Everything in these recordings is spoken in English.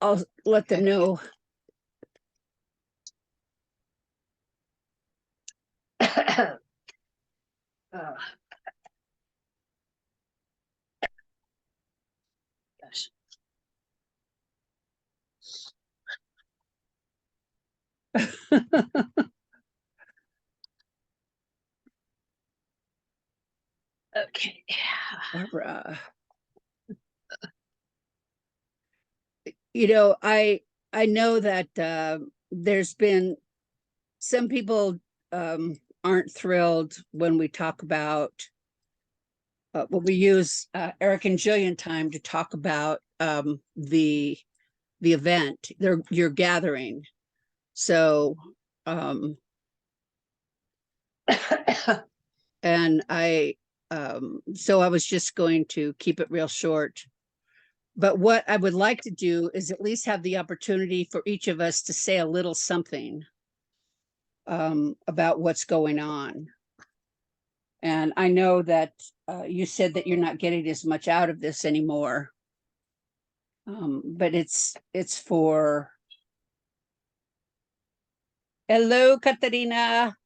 I'll let them know. Gosh. Okay. Barbara. You know, I know that there's been some people aren't thrilled when we talk about when we use Eric and Jillian time to talk about the event, your gathering. So and so I was just going to keep it real short. But what I would like to do is at least have the opportunity for each of us to say a little something about what's going on. And I know that you said that you're not getting as much out of this anymore. But it's for... Hello, Katarina.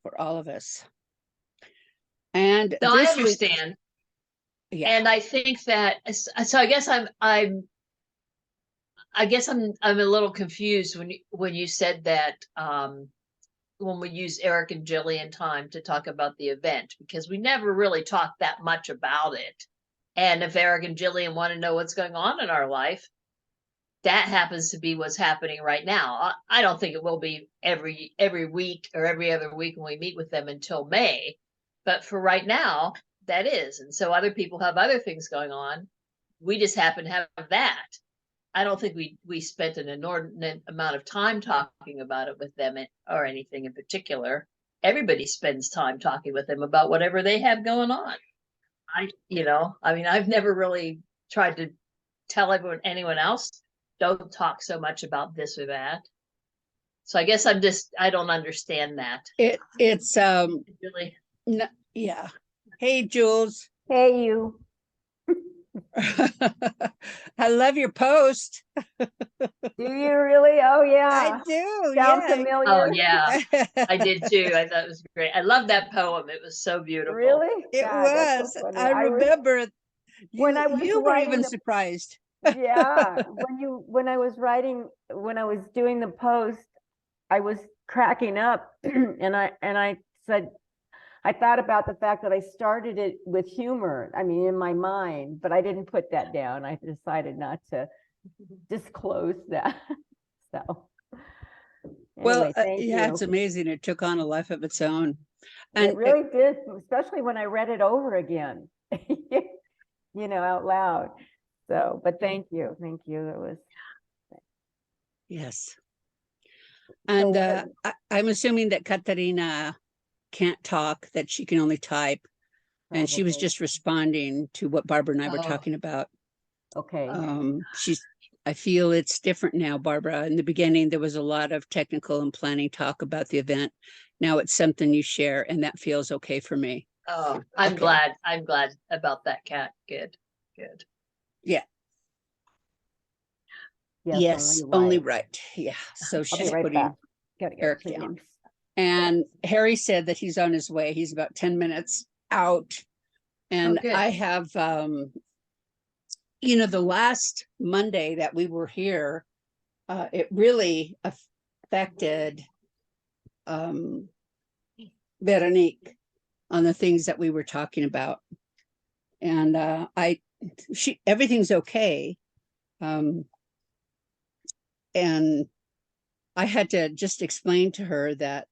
For all of us. And so I understand. Yeah. And I think that, so I guess I'm a little confused when you said that when we use Eric and Jillian time to talk about the event, because we never really talked that much about it. And if Eric and Jillian want to know what's going on in our life, that happens to be what's happening right now. I don't think it will be every week or every other week when we meet with them until May. But for right now, that is. And so other people have other things going on. We just happen to have that. I don't think we spent an inordinate amount of time talking about it with them or anything in particular. Everybody spends time talking with them about whatever they have going on. I've never really tried to tell anyone else, don't talk so much about this or that. So I guess I don't understand that. It's really. No, yeah. Hey, Jules. Hey, you. I love your post. Do you really? Oh, yeah. I do. Sound Yeah. familiar? Oh, yeah. I did too. I thought it was great. I love that poem. It was so beautiful. Really? It God, was. so I remember when I was you were even surprised. Yeah. When I was doing the post, I was cracking up and I said, I thought about the fact that I started it with humor, I mean, in my mind, but I didn't put that down. I decided not to disclose that. So, anyway, thank you. It's amazing. It took on a life of its own. And it really did, especially when I read it over again, out loud. So, but thank you. Thank you. It was. Yes. And I'm assuming that Katarina can't talk, that she can only type. Probably. And she was just responding to what Barbara and I were talking about. Okay. I feel it's different now, Barbara. In the beginning, there was a lot of technical and planning talk about the event. Now it's something you share, and that feels okay for me. Oh, I'm glad. I'm glad about that, Kat. Good. Yeah. Yes, only right. Yeah. So she's putting Eric down. And Harry said that he's on his way. He's about 10 minutes out. And I have, the last Monday that we were here, it really affected Veronique on the things that we were talking about. And everything's okay. And I had to just explain to her that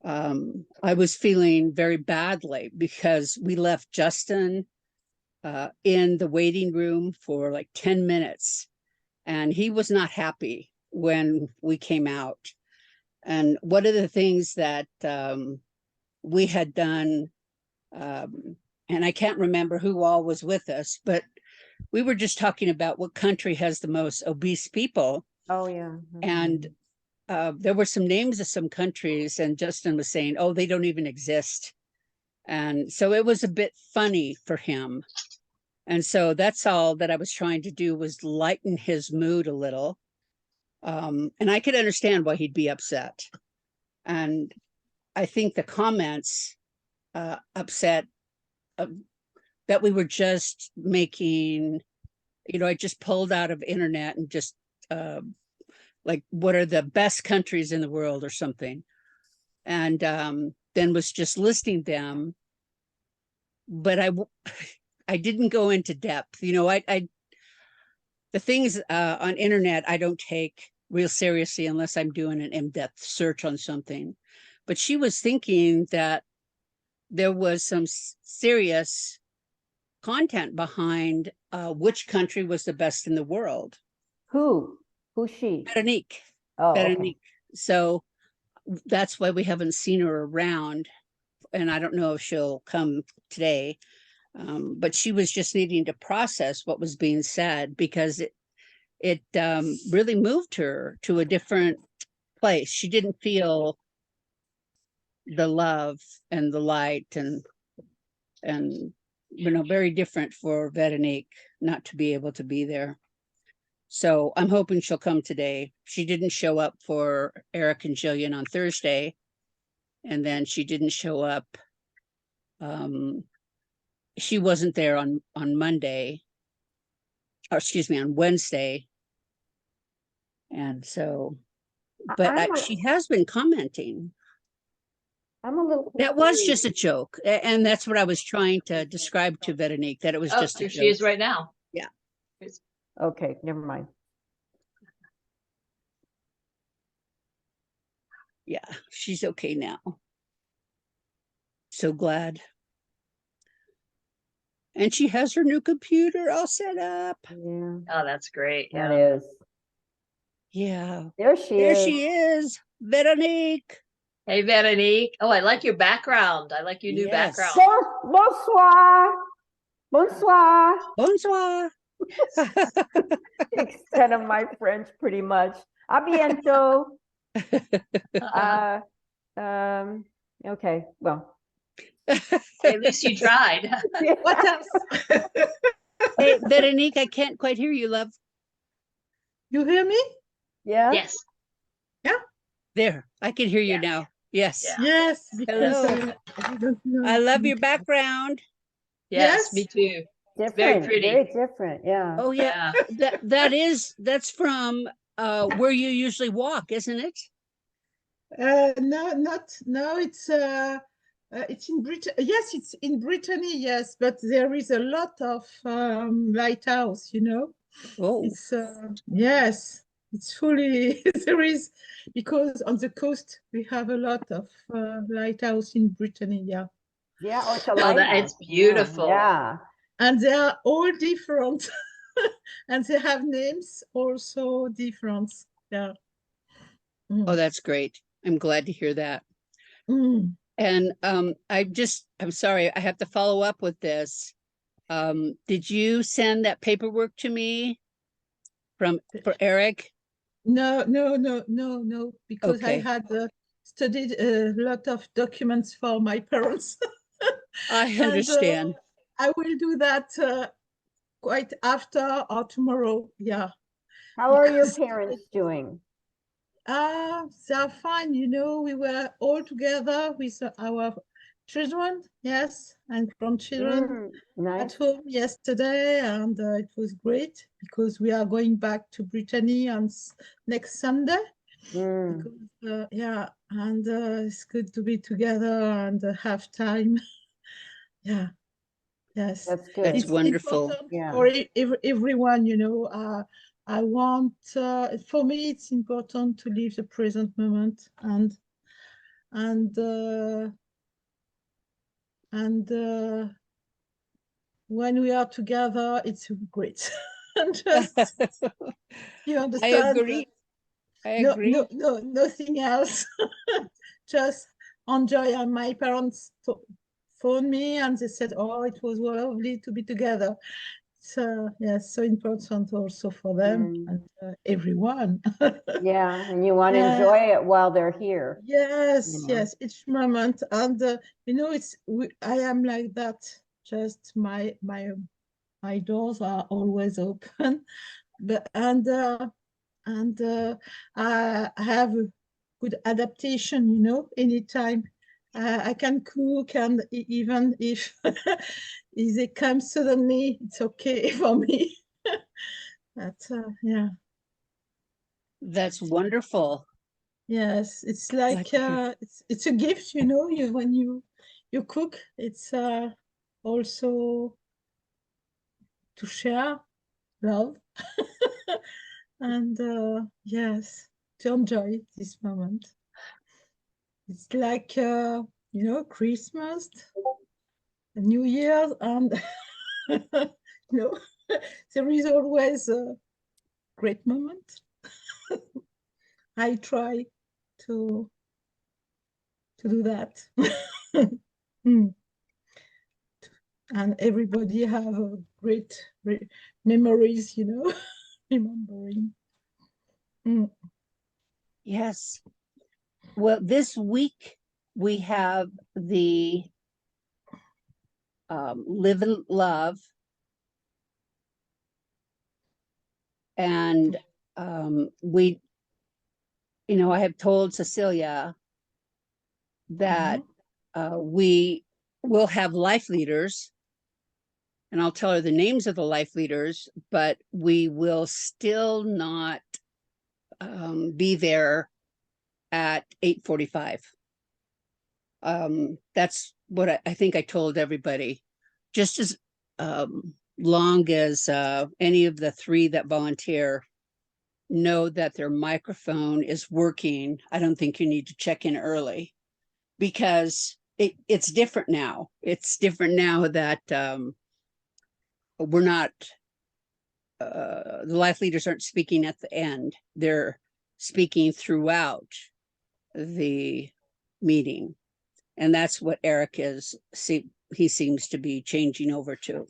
I was feeling very badly because we left Justin in the waiting room for like 10 minutes and he was not happy when we came out. And one of the things that we had done, and I can't remember who all was with us, but we were just talking about what country has the most obese people. Oh, yeah. And there were some names of some countries, and Justin was saying, oh, they don't even exist. And so it was a bit funny for him. And so that's all that I was trying to do, was lighten his mood a little. And I could understand why he'd be upset. And I think the comments upset that we were just making, I just pulled out of internet and just like, what are the best countries in the world or something. And then was just listing them. But I didn't go into depth. The things on internet, I don't take real seriously unless I'm doing an in-depth search on something. But she was thinking that there was some serious content behind which country was the best in the world. Who's she? Veronique. Oh, okay. Veronique. So that's why we haven't seen her around. And I don't know if she'll come today. But she was just needing to process what was being said, because it really moved her to a different place. She didn't feel the love and the light, and very different for Veronique not to be able to be there. So I'm hoping she'll come today. She didn't show up for Eric and Jillian on Thursday, and then she didn't show up. She wasn't there on Monday, or excuse me, on Wednesday. And so, but she has been commenting. I'm a little That was confused. just a joke. And that's what I was trying to describe to Veronique, that it was just a Here joke. she is right now. Yeah. Okay, never mind. Yeah, she's okay now. So glad. And she has her new computer all set up. Yeah, Oh, that's great. that Yeah. is. Yeah. There she There is. she is, Veronique. Hey, Veronique. Oh, I like your background. I like your new Yes. background. Bonsoir. Bonsoir. Bonsoir. Extent of my French, pretty much. A bientôt. Okay, well. At least you tried. What else? Hey, Veronique, I can't quite hear you, love. You hear me? Yeah. Yes. There, I can hear you Yeah. now. Yes. Yeah. Yes, because Hello. I don't know. I love your background. Yes, Yes. me too. Different, pretty. very different, yeah. Oh yeah, that's from where you usually walk, isn't it? No, it's in Britain. Yes, it's in Brittany, yes, but there is a lot of lighthouse, Oh, It's yes, it's fully there is, because on the coast we have a lot of lighthouse in Brittany, yeah. Yeah, oh, it's a Oh, that lighthouse. it's beautiful. Yeah. And they are all different. And they have names also different. Yeah. oh, that's great. I'm glad to hear that. Mm. And I'm sorry, I have to follow up with this. Did you send that paperwork to me for Eric? No, because I Okay. had studied a lot of documents for my parents. I And, understand. I will do that quite after or tomorrow. Yeah. How are your Because- parents doing? They're fine. We were all together with our children, yes, and grandchildren at Nice. home yesterday, and it was great because we are going back to Brittany on next Sunday. Mm. Because, yeah, and it's good to be together and have time. Yeah, yes. That's good. That's It's wonderful. important Yeah. for everyone, I want, for me, it's important to live the present moment and when we are together, it's great. And just, you I understand? agree. I agree. Nothing else. Just enjoy. And my parents phoned me and they said, "Oh, it was lovely to be together." So yes, so important also for them and everyone. Yeah, and you want to Yeah. enjoy it while they're here. Yes, know. yes, each moment. And I am like that. Just my my doors are always open. But I have a good adaptation, you know, anytime. I can cook, and even if if they come suddenly, it's okay for me. But yeah, That's wonderful. yes, it's like it's a gift, you know. You when you cook, it's also to share love and yes, to enjoy this moment. It's like you know, Christmas, New Year, and you know, there is always a great moment. I try to do that. Mm. And everybody have a great memories, you know, remembering. Mm. Yes. Well, this week we have the Live and Love. And we, you know, I have told Cecilia that we will have life leaders, and I'll tell her the names of the life leaders, but we will still not be there at 8:45. That's what I think I told everybody. Just as long as any of the three that volunteer know that their microphone is working, I don't think you need to check in early, because it's different now. It's different now that we're not, the life leaders aren't speaking at the end. They're speaking throughout the meeting. And that's what Eric is, he seems to be changing over to.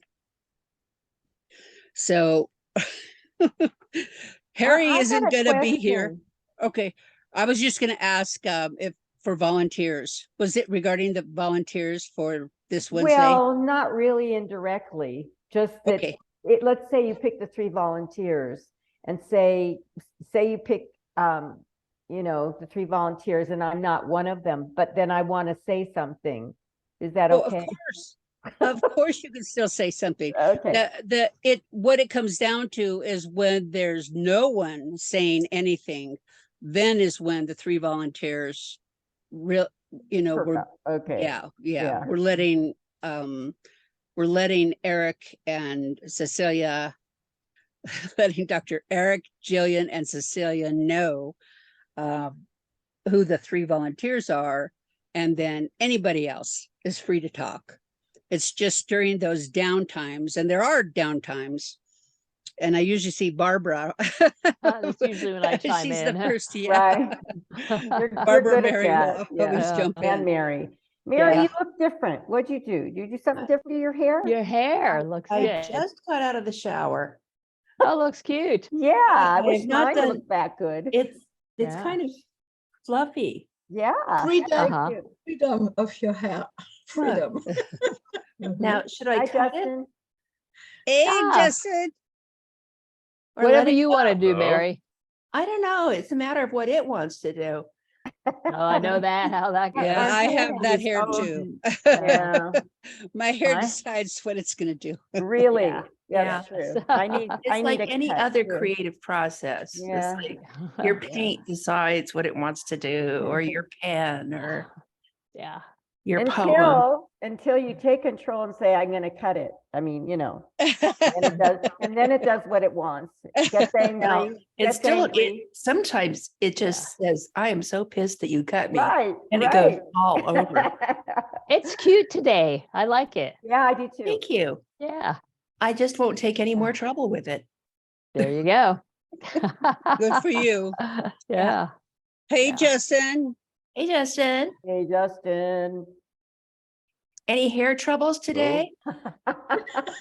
So Harry I isn't had a going to be here. question. Okay, I was just going to ask if for volunteers, was it regarding the volunteers for this Wednesday? Well, not really indirectly, just that Okay, let's say you pick the 3 volunteers and say you pick, you know, the 3 volunteers and I'm not one of them, but then I want to say something. Is that oh, okay? of course you can still say something. Okay. What it comes down to is when there's no one saying anything, then is when the 3 volunteers real, you know, we're Okay. yeah, we're letting Eric and Cecilia, letting Dr. Eric, Jillian, and Cecilia know who the 3 volunteers are, and then anybody else is free to talk. It's just during those downtimes, and there are downtimes, and I usually see Barbara. That's usually when I chime She's in. the first, Right. You're Barbara good at Mary that. will always jump And in. Mary. Mary, Yeah. you look different. What'd you do? Did you do something different to your hair? Your hair looks I good. just got out of the shower. Oh, looks cute. Yeah, I I wish have not mine done- looked that good. It's Yeah. kind of fluffy. Yeah. Freedom, Uh-huh. Thank you. freedom of your hair, freedom. Now, should I Hi, cut it Justin. Hey, Ah. Justin. or Whatever let it you want to go? do, Mary. I don't know. It's a matter of what it wants to do. Oh, I know that, how that goes. Yeah, Our I hair have that is hair old too. and- Yeah, My hair I- decides what it's going to do. really. Yeah. That's true. I need It's like a any cut, other too. creative process. It's Yeah. like your paint decides what it wants to do, or your pen, or Yeah. your poem. Until you take control and say, I'm gonna cut it. I mean, you know, and then it does what it wants. It gets Now, angry. it's gets still, angry. sometimes it just says, I am so pissed that you cut me. Right, And it goes right. all over. It's cute today. I like it. Yeah, I do too. Thank you. Yeah. I just won't take any more trouble with it. There you go. Good for you. Yeah. Hey, Yeah. Justin. Hey, Justin, Hey, Justin. any hair troubles today?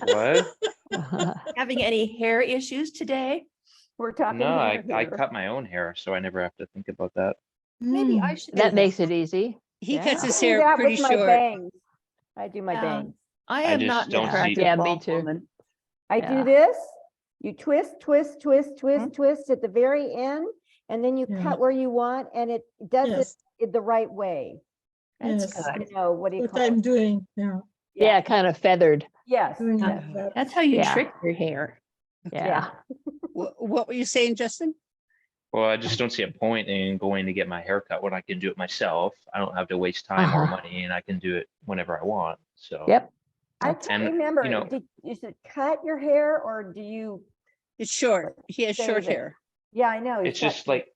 What? Having any hair issues today? We're talking No, hair I here. cut my own hair, so I never have to think about that. Maybe I Mm. should. do That makes it easy. He Yeah. cuts I his do hair that pretty with my short. bangs. I do my Yeah. bangs. I I am just not an don't see- attractive Yeah, me bald too. woman. I Yeah. do this, you twist, twist, twist, twist, twist at the very end, and then you Yeah. cut where you want, and it does it Yes, in the right way. That's yes. good. You know, what do you What call I'm it? doing, yeah. Yeah, kind of feathered. Yes, Doing yes, like that. That's how you Yeah. trick your hair. Yeah. What were you saying, Justin? Well, I just don't see a point in going to get my hair cut when I can do it myself. I don't have to waste time or Uh-huh. money, and I can do it whenever I want. So, Yep. I That's- can't And, remember, you know- is it cut your hair, or do you, It's short. He has short Save it. hair. yeah, I know. it's he's got- just like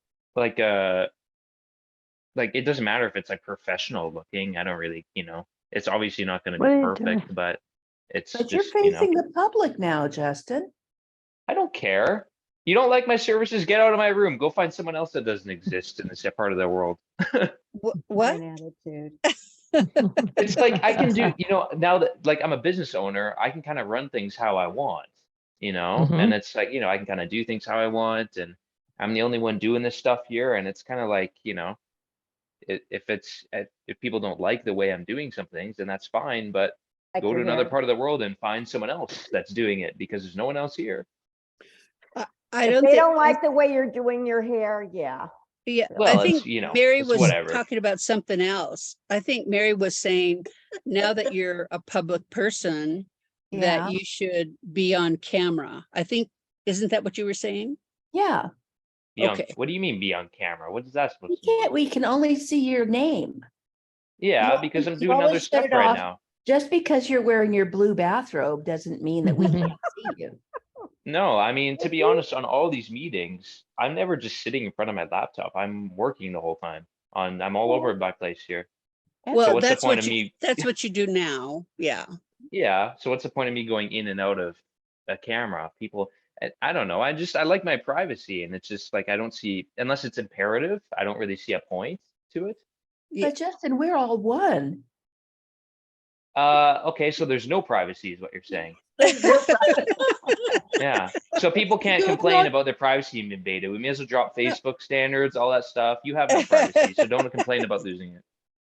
it doesn't matter if it's like professional looking. I don't really, it's obviously not going to What be are you doing? perfect, but it's But you're just, facing the public now, Justin. I don't care. You don't like my services? Get out of my room. Go find someone else that doesn't exist in this part of the world. What? An attitude. It's like I can do, now that like I'm a business owner, I can kind of run things how I want, Mhm. and it's like, I can kind of do things how I want, and I'm the only one doing this stuff here, and it's kind of like, if people don't like the way I'm doing some things, then that's fine, but Like go to your another hair. part of the world and find someone else that's doing it because there's no one else here. I If don't they think. don't like the way you're doing your hair, yeah. Yeah, Well, I think it's, Mary it's was whatever. talking about something else. I think Mary was saying, now that you're a public person, that Yeah. you should be on camera. I think, isn't that what you were saying? Yeah. Okay. What do you mean be on camera? What is that We supposed to mean? can't, we can only see your name. Yeah, You because I'm always- doing you other always shut stuff it right off. now. Just because you're wearing your blue bathrobe doesn't mean that we can't see you. No, I mean, to be honest, on all these meetings, I'm never just sitting in front of my laptop. I'm working the whole time. I'm all over my place here. That's Well, what's the that's point what of you, me- that's what you do now. Yeah. Yeah, so what's the point of me going in and out of a camera? People, I don't know. I like my privacy, and it's just like I don't see, unless it's imperative, I don't really see a point to it. Yeah. But Justin, we're all one. Okay, so there's no privacy, is what you're saying. Yeah. So people can't You're complain not- about their privacy being invaded. We may as well drop Facebook standards, all that stuff. You have no privacy, so don't complain about losing it.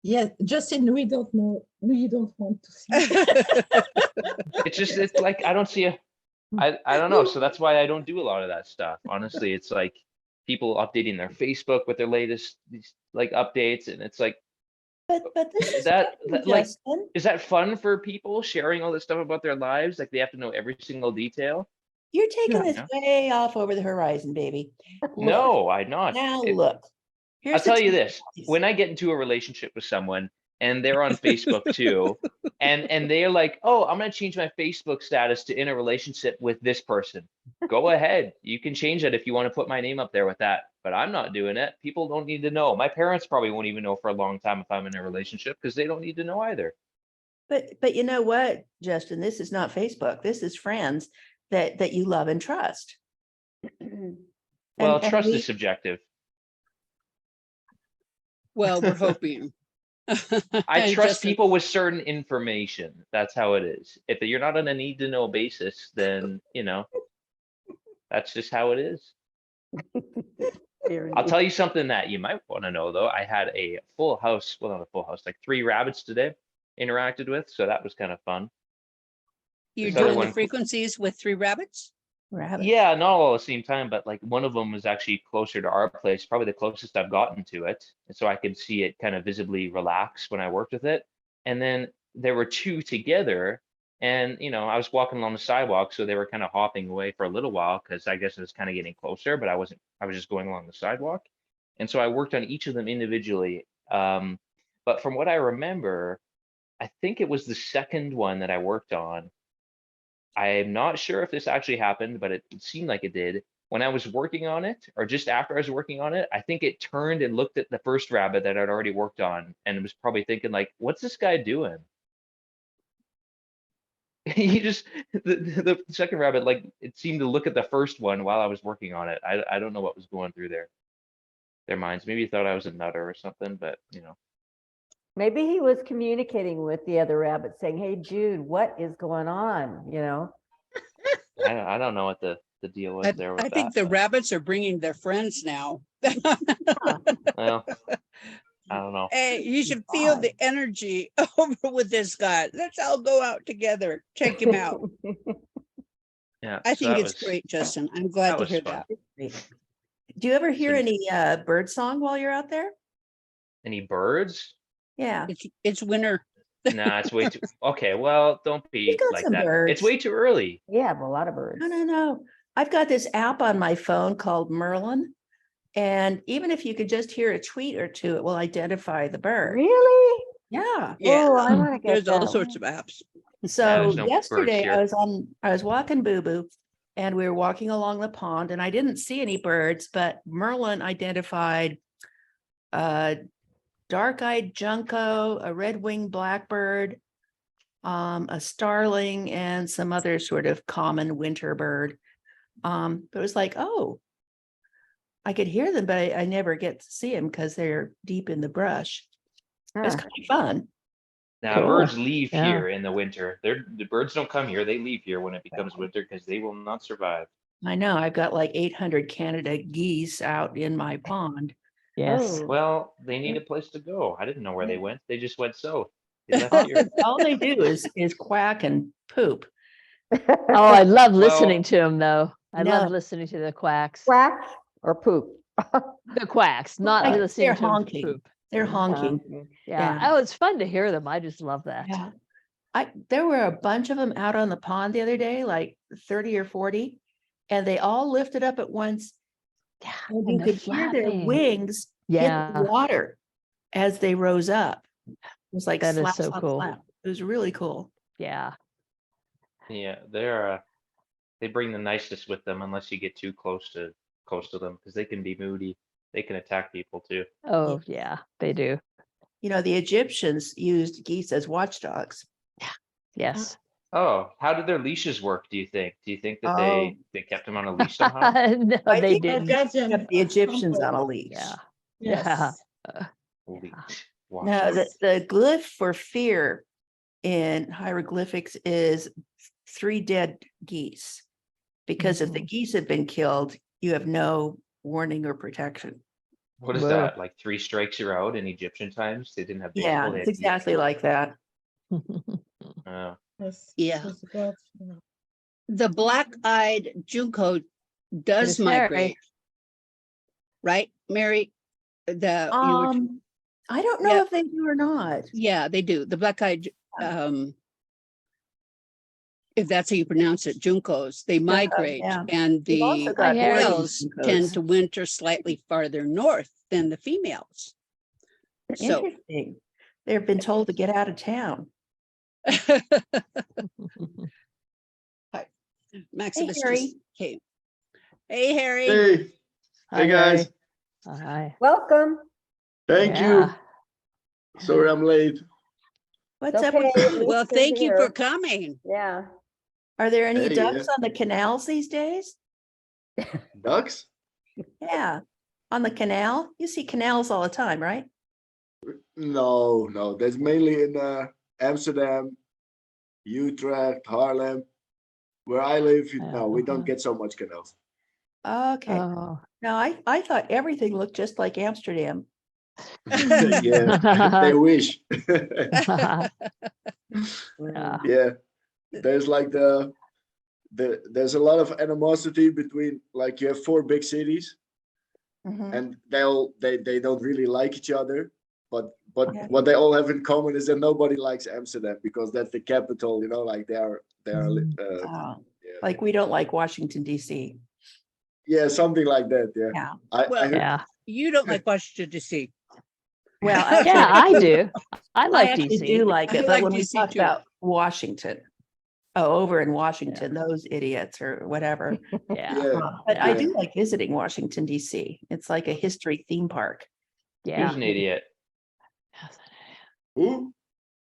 Yeah, Justin, we don't know. We don't want to see. It's like I don't see I don't know. So that's why I don't do a lot of that stuff. Honestly, it's like people updating their Facebook with their latest these like updates, and it's like But this is is that fun, like Justin. is that fun for people sharing all this stuff about their lives? Like they have to know every single detail? You're taking Yeah. this way off over the horizon, baby. Look, No, I'm not. now It- look. I'll Here's the tell you truth, this, guys. when I get into a relationship with someone and they're on Facebook too, and they're like, oh, I'm gonna change my Facebook status to in a relationship with this person. Go ahead. You can change it if you want to put my name up there with that, but I'm not doing it. People don't need to know. My parents probably won't even know for a long time if I'm in a relationship because they don't need to know either. But you know what, Justin, this is not Facebook. This is friends that you love and trust. Well, And trust we- is subjective. Well, we're hoping. I And trust Justin- people with certain information. That's how it is. If you're not on a need to know basis, then, that's just how it is. I'll tell you something that you might want to know though. I had a full house, well, not a full house, like 3 rabbits today interacted with. So that was kind of fun. You're This other doing the one- frequencies with 3 rabbits? Rabbits. Yeah, not all at the same time, but like one of them was actually closer to our place, probably the closest I've gotten to it. And so I could see it kind of visibly relax when I worked with it. And then there were 2 together. And, I was walking along the sidewalk, so they were kind of hopping away for a little while because I guess it was kind of getting closer, but I was just going along the sidewalk. And so I worked on each of them individually. But from what I remember, I think it was the second one that I worked on. I'm not sure if this actually happened, but it seemed like it did. When I was working on it, or just after I was working on it, I think it turned and looked at the first rabbit that I'd already worked on, and it was probably thinking like, "What's this guy doing?" He just the second rabbit, like it seemed to look at the first one while I was working on it. I don't know what was going through their minds. Maybe he thought I was a nutter or something, but Maybe he was communicating with the other rabbit saying, hey, Jude, what is going on? I don't know what the deal was there with I think that, the but, rabbits are bringing their friends now. well, I don't know. Hey, you should feel Odd. the energy over with this guy. Let's all go out together. Check him out. Yeah. I so think that it's was- great, Justin. I'm glad that to was hear fun. that. Do you ever hear So- any bird song while you're out there? Any birds? Yeah. It's winter. Nah, it's way too. Okay, well, don't We've be got like some that. It's birds. way too early. Yeah, but a lot of birds. No. I've got this app on my phone called Merlin. And even if you could just hear a tweet or two, it will identify the bird. Really? Yeah. Oh, I Yeah, want to get there's all that sorts one. of apps. So there's no birds yesterday here. I was walking Boo Boo and we were walking along the pond and I didn't see any birds, but Merlin identified a dark-eyed junco, a red-winged blackbird, a starling, and some other sort of common winter bird. But it was like, oh, I could hear them, but I never get to see them because they're deep in the brush. It was Huh. kind of fun. Now, Cool. birds leave Yeah. here in the winter. The birds don't come here. They leave here when it becomes winter because they will not survive. I know I've got like 800 Canada geese out in my pond. Yes. Oh. Well, they need a place to go. I didn't know where they Yeah. went. They just went south. They left here. All they do is quack and poop. Oh, I love Well- listening to them though. I No. love listening to the quacks. Quack or poop? The quacks, not Like, listening they're to 'em honking. poop. They're honking. Yeah. Yeah. Oh, it's fun to hear them. I just love that. Yeah. There were a bunch of them out on the pond the other day, like 30 or 40, and they all lifted up at once. Yeah, And and you the could hear their flapping. wings hit Yeah. the water as they rose up. It was like That is slap, so slap, cool. slap. It was really cool. Yeah. Yeah, they bring the nicest with them unless you get too close to them because they can be moody. They can attack people too. Oh, yeah, they do. You know, the Egyptians used geese as watchdogs. Yes. Oh, how did their leashes work, do you think? Do you think that Oh. they kept them on a leash somehow? No, I they think They didn't. got them Kept the Egyptians on a comfort. leash. Yeah. Yes. Leash. No, Watch the glyph for fear in hieroglyphics is 3 dead geese. Because if the geese have been killed, you have no warning or protection. What is Whoa. that? Like 3 strikes you're out in Egyptian times? They didn't have Yeah, baseball. they it's had geese? exactly like that. Oh. Yes. Yeah. was God, yeah. The black-eyed junco does It's hairy. migrate, right, Mary? You were, I don't know Yeah. if they do or not. yeah, they do. The black-eyed, if that's how you pronounce it, juncos, they migrate, yeah. and We've also the got hairy Oregon males juncos. tend to winter slightly farther north than the females. So, Interesting. They've been told to get out of town. Maximus Harry. just came. Hey, Harry. Hey, Hi, hey guys. Harry. Hi. Welcome. Thank you. Yeah. Sorry I'm late. What's up Okay, with at you? least Well, you're thank you for here. coming. Yeah. Are there any Hey, ducks yeah. on the canals these days? Ducks? Yeah, on the canal. You see canals all the time, right? No. That's mainly in Amsterdam, Utrecht, Haarlem. Where I live, no, we don't get so much canals. Okay. Oh. No, I thought everything looked just like Amsterdam. Yeah, they wish. Yeah. Yeah, there's like there's a lot of animosity between, like, you have 4 big cities Mhm. and they don't really like each other. But Yeah. what they all have in common is that nobody likes Amsterdam because that's the capital, you know, like they are Oh, yeah. like we don't like Washington, DC. Yeah, something like that. Yeah. Yeah. I Well, heard, Yeah. You don't like Washington DC. Well, actually, Yeah, I do. I I like actually DC. do like I it, but like when we DC talk too. about Washington, over in Washington, those idiots or whatever. Yeah. yeah. But I Yeah. do like visiting Washington, DC. It's like a history theme park. Yeah. Who's an idiot? Who?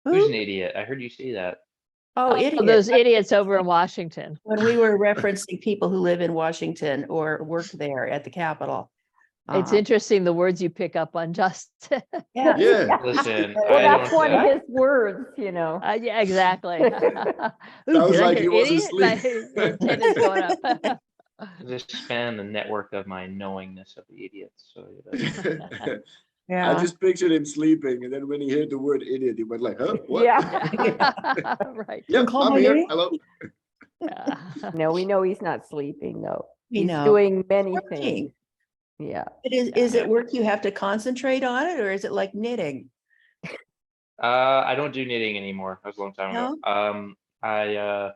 Who's Who? an idiot? I heard you say that. Oh, Oh, idiots. those idiots over in Washington. When we were referencing people who live in Washington or work there at the Capitol. It's Uh, interesting the words you pick up on, Justin. Yeah. Yeah. Listen, Well, I that's don't. one of his words, you know. Yeah, exactly. Ooh, Sounds did I like hear he was idiot? My asleep. antenna's going up. Just span the network of my knowingness of the idiots. So that's- I Yeah. just pictured him sleeping, and then when he heard the word idiot, he went like, "Huh? What? Yeah. Right. Yep, Call I'm my here. name? Hello." No, we know he's not sleeping though. We He's know. doing many Working. things. Yeah. Is it work you have to concentrate on it, or is it like knitting? I don't do knitting anymore. That was a long time ago. No?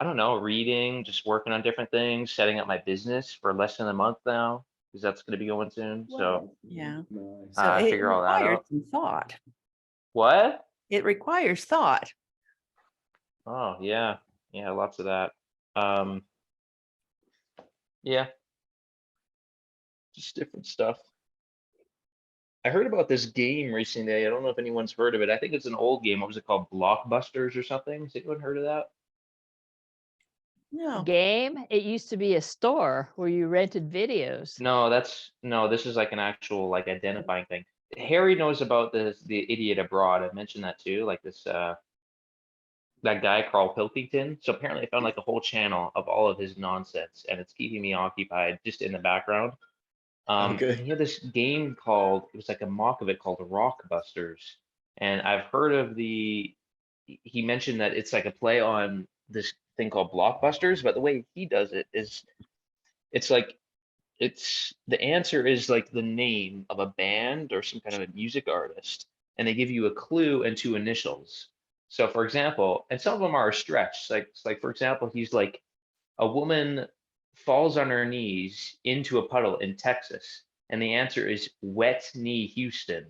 I don't know, reading, just working on different things, setting up my business for less than a month now, because that's going to be going soon. So Yeah. Nice. So it figure all that requires out. some thought. What? It requires thought. Oh yeah, lots of that. Yeah, just different stuff. I heard about this game recently. I don't know if anyone's heard of it. I think it's an old game. What was it called? Blockbusters or something? Has anyone heard of that? No. Game, it used to be a store where you rented videos. No, this is like an actual like identifying thing. Harry knows about the Idiot Abroad. I mentioned that too, like this that guy Carl Pilkington. So apparently I found like a whole channel of all of his nonsense, and it's keeping me occupied just in the background. Okay. And he had this game called, it was like a mock of it called Rockbusters. And I've heard of he mentioned that it's like a play on this thing called Blockbusters, but the way he does it is it's like the answer is like the name of a band or some kind of a music artist, and they give you a clue and two initials. So for example, and some of them are a stretch. Like for example, he's like, a woman falls on her knees into a puddle in Texas, and the answer is Wet Knee Houston.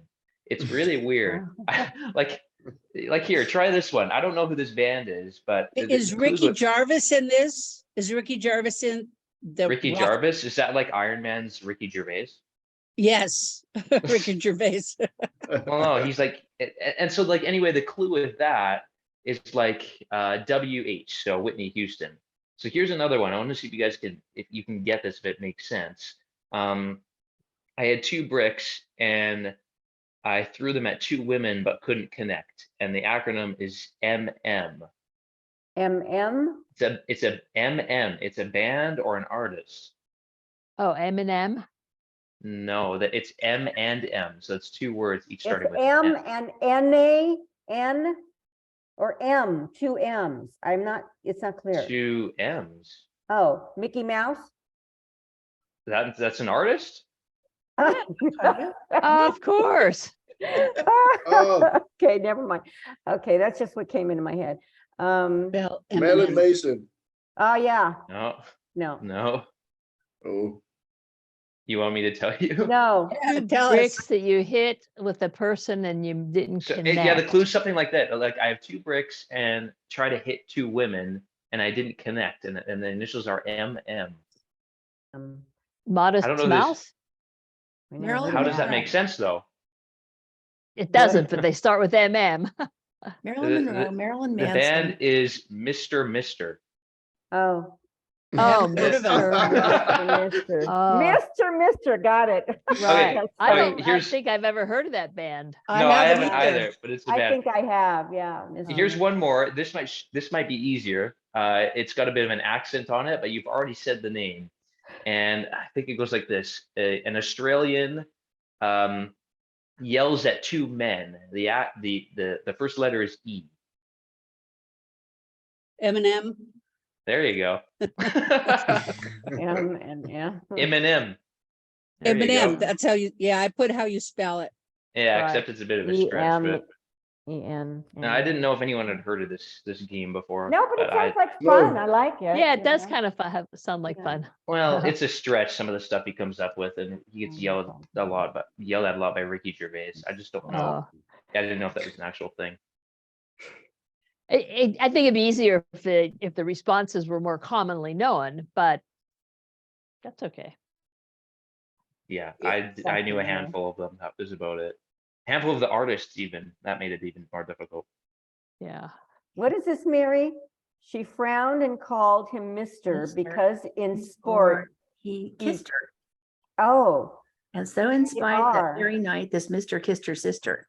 It's really weird. like here, try this one. I don't know who this band is, but Is Ricky Jarvis in this? Is Ricky Jarvis in the Ricky rock- Jarvis? Is that like Iron Man's Ricky Gervais? Yes, Ricky Gervais. Well, no, he's like, and so like anyway, the clue with that is like WH, so Whitney Houston. So here's another one. I want to see if you guys if you can get this, if it makes sense. I had 2 bricks and I threw them at 2 women but couldn't connect, and the acronym is MM. MM? It's a MM. It's a band or an artist. Oh, Eminem. No, that it's M and M. So it's 2 words, each It's starting with M M. and NA, N or M, 2 M's. It's not clear. 2 M's. Oh, Mickey Mouse? That's an artist? Of course. Oh. Okay, never mind. Okay, that's just what came into my head. Well, Marilyn Eminem. Mason. Oh, yeah, No, no, no. Oh. You want me to tell you? no. Yeah, tell us. Bricks that you hit with the person and you didn't So connect. yeah, the clue's something like that. Like I have 2 bricks and try to hit 2 women, and I didn't connect, and the initials are MM. Modest I don't know this. Mouse? I never Marilyn heard How of does that make sense though? It doesn't, but they start with MM. Marilyn Monroe, Marilyn The Manson. band is Mr. Mister. Oh. Oh, heard of him. Mr. Oh. Mr. Got it. Right. That's I funny. don't here's- think I've ever heard of that band. No, I haven't either, but it's a I band. think I have, yeah. Here's one more. This might be easier. It's got a bit of an accent on it, but you've already said the name, and I think it goes like this: an Australian yells at 2 men. The first letter is E. Eminem. There you go. And yeah. Eminem. There you Eminem. go. That's how you. Yeah, I put how you spell it. Yeah, Right. except it's a bit of a stretch. But E-M. no, I didn't know if anyone had heard of this game before. No, but it sounds like No. fun. I like it. Yeah, it you does know. kind of sound like Yeah. fun. Well, it's a stretch. Some of the stuff he comes up with, and he gets yelled at a lot by Ricky Gervais. I just don't know. Oh. I didn't know if that was an actual thing. I think it'd be easier if the responses were more commonly known, but that's okay. Yeah, Yeah, I knew a something, yeah. handful of them. That was about it. Handful of the artists even. That made it even more difficult. Yeah. What is this, Mary? She frowned and called him Mr. Mr. because in sport. He kissed her. Oh, And so inspired are. that very night, this Mr. kissed her sister.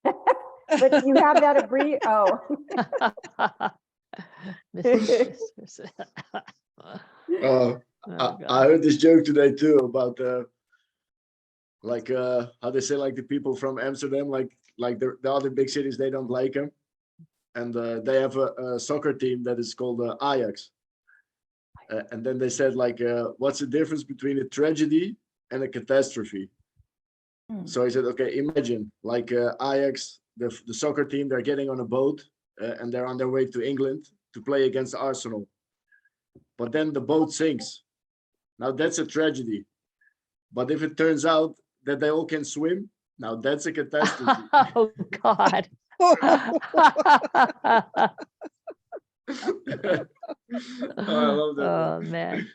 but you have that agree. Oh, Oh, Oh, I heard this joke today too about like how they say like the people from Amsterdam, like the other big cities, they don't like them. and they have a soccer team that is called Ajax. And then they said, like, what's the difference between a tragedy and a catastrophe? So he said, okay, imagine like Ajax, the soccer team, they're getting on a boat and they're on their way to England to play against Arsenal. But then the boat sinks. Now that's a tragedy. But if it turns out that they all can swim, now that's a catastrophe. Oh, God. I love that Oh, one. man.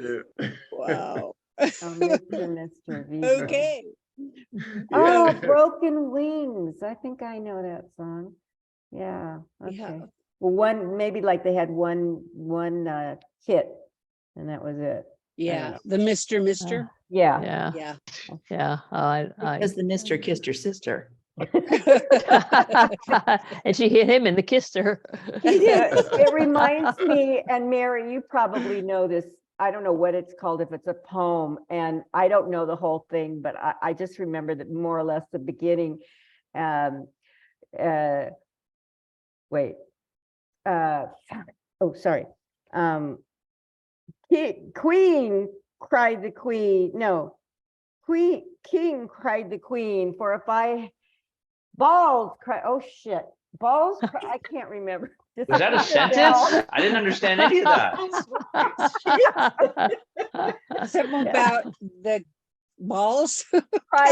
Yeah. Wow. Oh, Mr. Vivo. Okay. Oh, Yeah. Broken Wings. I think I know that song. Yeah, okay. Yeah. Well, maybe like they had one hit and that was it. Yeah. The Mr. Yeah. Yeah, Yeah. yeah. I Because the mister kissed her sister. and she hit him and the kissed her. It reminds me, and Mary, you probably know this. I don't know what it's called, if it's a poem, and I don't know the whole thing, but I just remember that more or less the beginning. Wait. Oh, sorry. Queen cried the queen. No, king cried the queen. For if I balls cry. Oh shit, balls. I can't remember. Was that a sentence? I didn't understand any of that. Something about the balls. Cried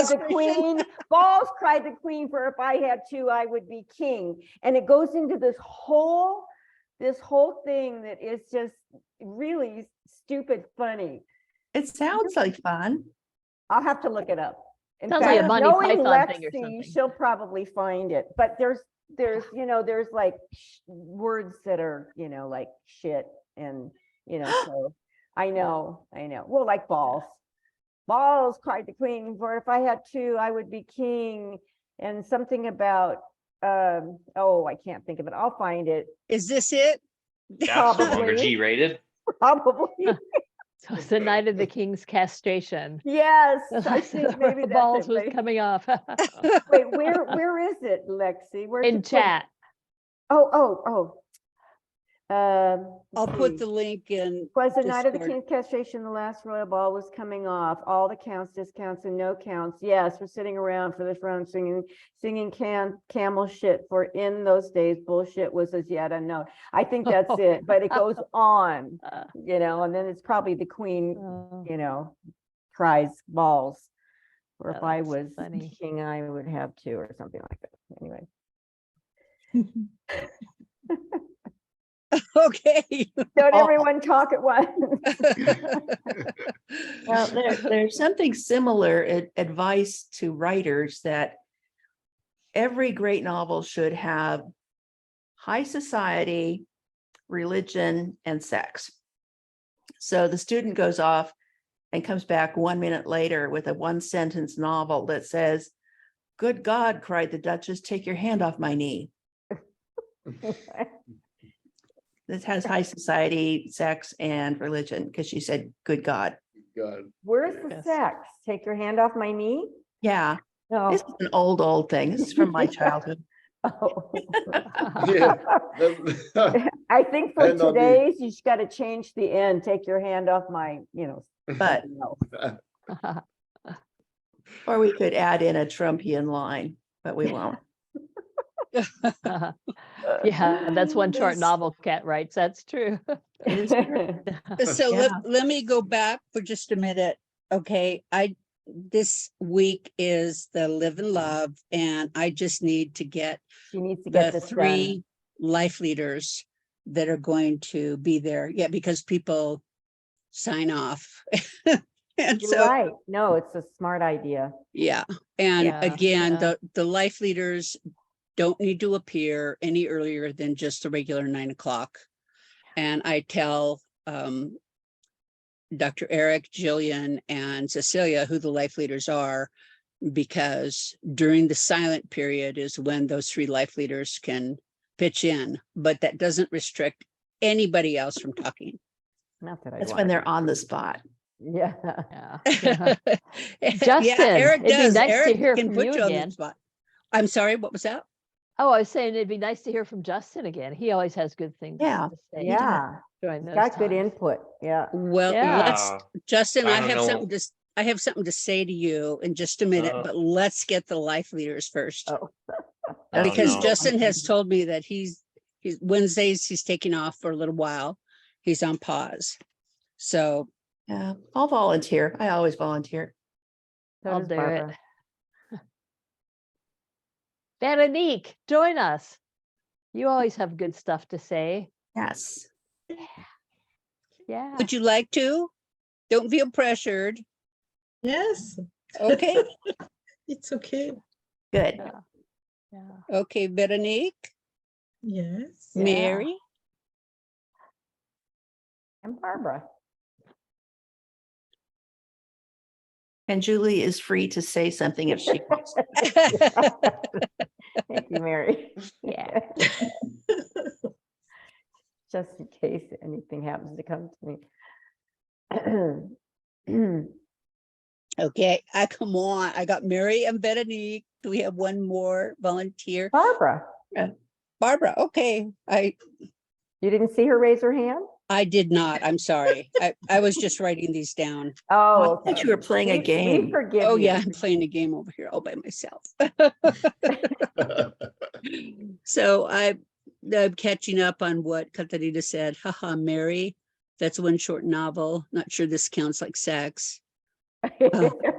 the Castration. queen. Balls cried the queen. For if I had two, I would be king. And it goes into this whole thing that is just really stupid funny. It sounds like fun. I'll have to look it up. In Sounds like a fact, Monty knowing Python thing or Lexi, something. she'll probably find it. But there's like words that are, like shit and, so I know. Well, like balls. Balls, cried the queen, for if I had two, I would be king. And something about, oh, I can't think of it. I'll find it. Is this it? That's no longer Probably. G-rated. Probably. So it's the night of the king's castration. Yes, I think maybe The that's balls it. was Wait, coming off. where is it, Lexi? Where's In it put? chat. Oh. I'll put the link in. Was the night of the Discord. king's castration, the last royal ball was coming off. All the counts, discounts, and no counts. Yes, we're sitting around for this round singing camel shit. For in those days, bullshit was as yet unknown. I think that's it, but it goes on, and then it's probably the queen, Oh, cries balls. Or if Oh, I that's was funny. king, I would have two or something like that. Anyway. Okay. Don't Oh. everyone talk at once. Well, there's something similar advice to writers that every great novel should have high society, religion, and sex. So the student goes off and comes back 1 minute later with a one-sentence novel that says, "Good God," cried the Duchess, "take your hand off my knee." This has high society, sex, and religion, because she said, "Good God." God. Where's the Yes. sex? Take your hand off my knee? Yeah, No. this is an old thing. This is from my childhood. Oh. Yeah. that- I think for Hand on me. today's, you just got to change the end. Take your hand off my, But, something else. or we could add in a Trumpian line, but we won't. Yeah, that's one short novel Cat writes. That's true. It is true. So Yeah. let me go back for just a minute. Okay, this week is the Live and Love, and I just need to get She needs to get the this done. 3 life leaders that are going to be there. Yeah, because people sign off. And You're so, right. No, it's a smart idea. yeah, and Yeah, again, yeah. the life leaders don't need to appear any earlier than just the regular 9 o'clock. And I tell Dr. Eric, Jillian, and Cecilia who the life leaders are, because during the silent period is when those 3 life leaders can pitch in, but that doesn't restrict anybody else from talking. Not that I That's want when to they're be- on the spot. Yeah. Yeah. Yeah. Yeah, Justin, Eric it'd be does. nice to Eric hear can from put you you on the again. spot. I'm sorry, what was that? Oh, I was saying it'd be nice to hear from Justin again. He always has good things Yeah. to say. Yeah, During those got good times. input, yeah. Well, Yeah. let's, Justin, I I don't have know. something to, I have something to say to you in just a minute, Uh, but let's get the life leaders first. Oh, Oh, Because no. Justin has told me that he's Wednesdays, he's taking off for a little while. He's on pause. So Yeah, I'll volunteer. I always volunteer. so I'll does do Barbara. it. Veronique, join us. You always have good stuff to say. Yes. Yeah. would you like to? Don't feel pressured. Yes, Okay. it's okay. Good. Yeah. Yeah. Okay, Veronique, Yes. Yeah. Mary. And Barbara. And Julie is free to say something if she wants. Thank you, Mary. Yeah. Just in case anything happens to come to me. Okay, come on. I got Mary and Veronique. Do we have one more volunteer? Barbara, Barbara, okay. you didn't see her raise her hand? I did not. I'm sorry. I was just writing these down. Oh, I thought okay. you were playing a We game. forgive Oh you. yeah, I'm playing a game over here all by myself. So I'm catching up on what Katarina said. Haha, Mary. That's one short novel. Not sure this counts like sex.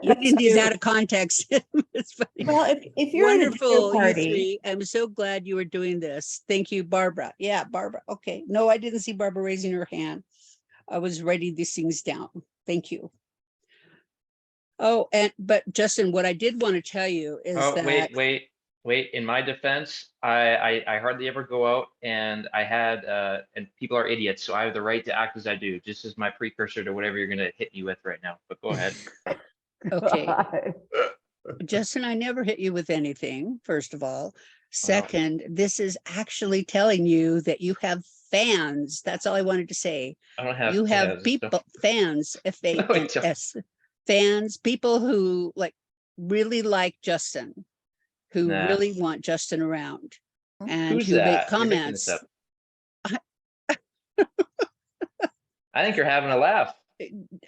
Using these out of context. It's funny. Well, if you're at a dinner Wonderful, you party, three. I'm so glad you are doing this. Thank you, Barbara. Yeah, Barbara. Okay. No, I didn't see Barbara raising her hand. I was writing these things down. Thank you. Oh, but Justin, what I did want to tell you is Oh, that wait. In my defense, I hardly ever go out, and I had and people are idiots, so I have the right to act as I do, just as my precursor to whatever you're gonna hit me with right now. But go ahead. okay. God. Justin, I never hit you with anything, first of all. Second, this is actually telling you that you have fans. That's all I wanted to say. I don't have You have fans, so- people, fans, No, I don't. FANS, fans, people who really like Justin, who Nah. really want Justin around, and Who's who make that? You're making this comments. up. I think you're having a laugh.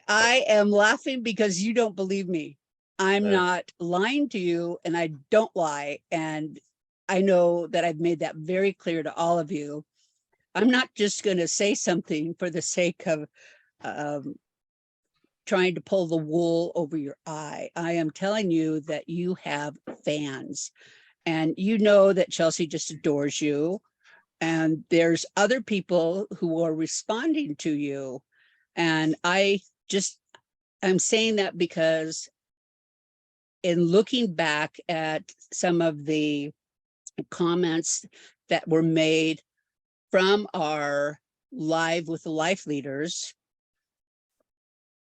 I am laughing because you don't believe me. I'm not lying to you, and I don't lie. And I know that I've made that very clear to all of you. I'm not just going to say something for the sake of trying to pull the wool over your eye. I am telling you that you have fans, and you know that Chelsea just adores you. And there's other people who are responding to you. And I'm saying that because in looking back at some of the comments that were made from our live with the life leaders,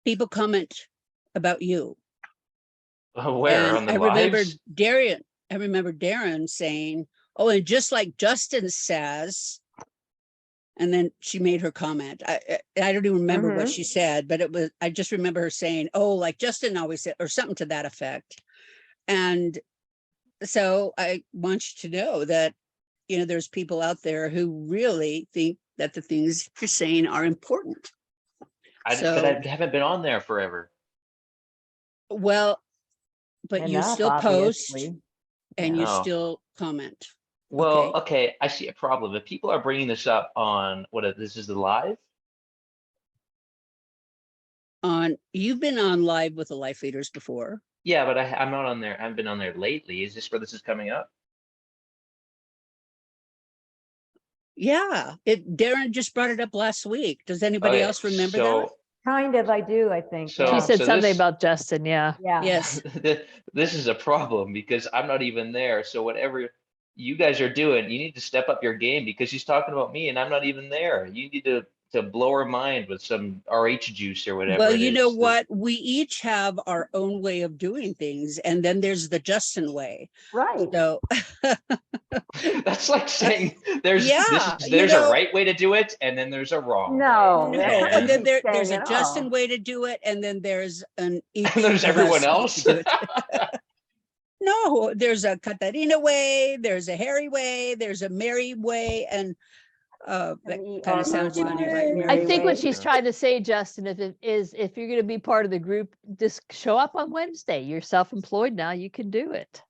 people comment about you. Where And on the I remember lives? Darren saying, oh, and just like Justin says, and then she made her comment. I don't even remember what she said, but I just remember her saying, oh, like Justin always said, or something to that effect. And so I want you to know that, there's people out there who really think that the things you're saying are important. But I haven't been on there forever. Well, but you Enough, still post obviously. and you Oh. still comment. Well, okay, I see a problem. If people are bringing this up on this is the live? You've been on live with the life leaders before. Yeah, but I'm not on there. I haven't been on there lately. Is this where this is coming up? Yeah, Darren just brought it up last week. Does anybody Okay, else remember that? Kind of, I do, I think. So- She Yeah. said something this- about Justin. Yeah. Yeah. Yes. This is a problem because I'm not even there. So whatever you guys are doing, you need to step up your game because she's talking about me and I'm not even there. You need to blow her mind with some RH juice or whatever. Well, it you know is. what? We each have our own way of doing things, and then there's the Justin way. Right. So That's like saying there's Yeah, there's a right way to do it and then there's a wrong No. way. no, and then Saying there's a it Justin all. way to do it, and then there's an each And there's of everyone us way else. to do it. No, there's a Katarina way, there's a Harry way, there's a Mary way, and that An kind of sounds ERR funny, way, right, I Mary? think what way. she's Yeah. trying to say, Justin, if you're gonna be part of the group, just show up on Wednesday. You're self-employed now, you can do it.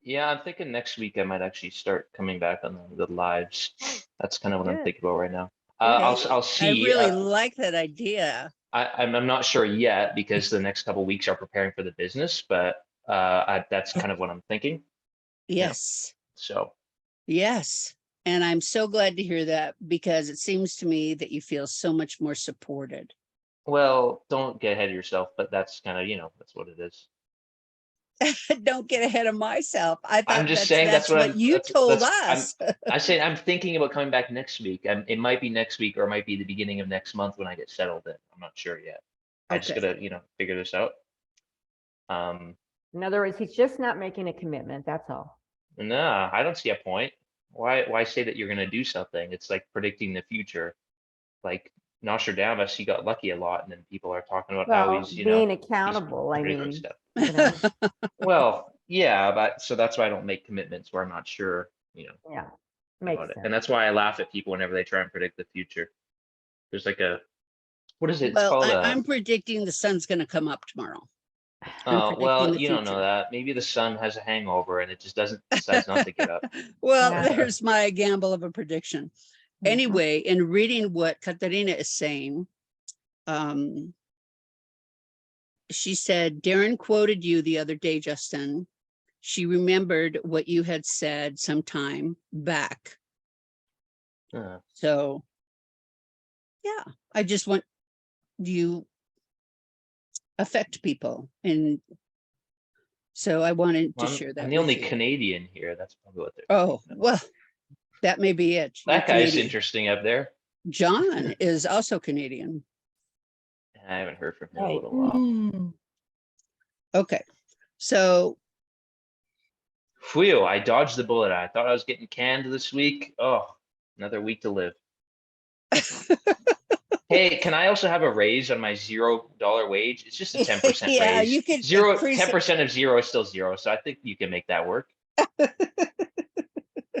Yeah, I'm thinking next week I might actually start coming back on the lives. That's kind of what I'm Good. thinking about right now. Okay. I'll I see. really like that idea. I'm not sure yet because the next couple weeks are preparing for the business, but that's kind of what I'm thinking. Yes. So Yes. And I'm so glad to hear that because it seems to me that you feel so much more supported. well, don't get ahead of yourself, but that's kind of, that's what it is. Don't get ahead of myself. I I'm thought just saying that's what what you told us. I'm saying I'm thinking about coming back next week. It might be next week or it might be the beginning of next month when I get settled in. I'm not sure yet. I just Okay. gotta, figure this out. In other words, he's just not making a commitment, that's all. Nah, I don't see a point. Why say that you're gonna do something? It's like predicting the future. Like Nostradamus, he got lucky a lot, and then people are talking about how Well, he's, being he's accountable, I predicting mean, stuff. you know, Well, yeah, but so that's why I don't make commitments where I'm not sure, yeah, makes about it. sense. And that's why I laugh at people whenever they try and predict the future. There's like what is it? It's Well, called I'm predicting the sun's going to come up tomorrow. I'm oh, predicting well, the you don't know future. that. Maybe the sun has a hangover and it just decides not to get up. Well, Yeah. there's my gamble of a prediction. Mhm. Anyway, in reading what Katarina is saying, she said, Darren quoted you the other day, Justin. She remembered what you had said some time back. Uh, So, yeah, I just want you affect people. And so I wanted to well, share that I'm the with only you. Canadian here. That's probably what they're Oh, thinking. well, that may be it. You're That guy's Canadian. interesting up there. John is also Canadian. I haven't heard from him in a Right. little while. Mm. Okay. So, Phew, I dodged the bullet. I thought I was getting canned this week. Oh, another week to live. Hey, can I also have a raise on my $0 wage? It's just a 10% yeah, raise. you could Zero, increase it. 10% of zero is still zero. So I think you can make that work. All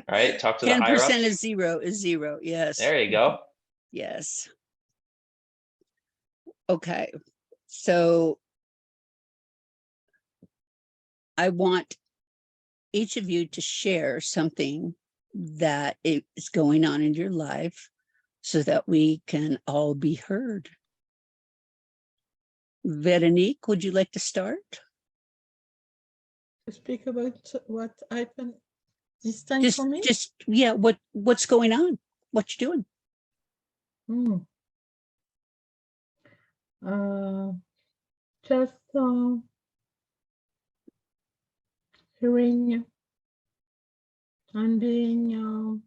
right, talk to the higher 10% ups. is zero. Yes. There you go. Yes. Okay. So I want each of you to share something that is going on in your life so that we can all be heard. Veronique, would you like to start? To speak about what happened this time for me. Yeah, what's going on? What you doing? Mm. Just hearing and being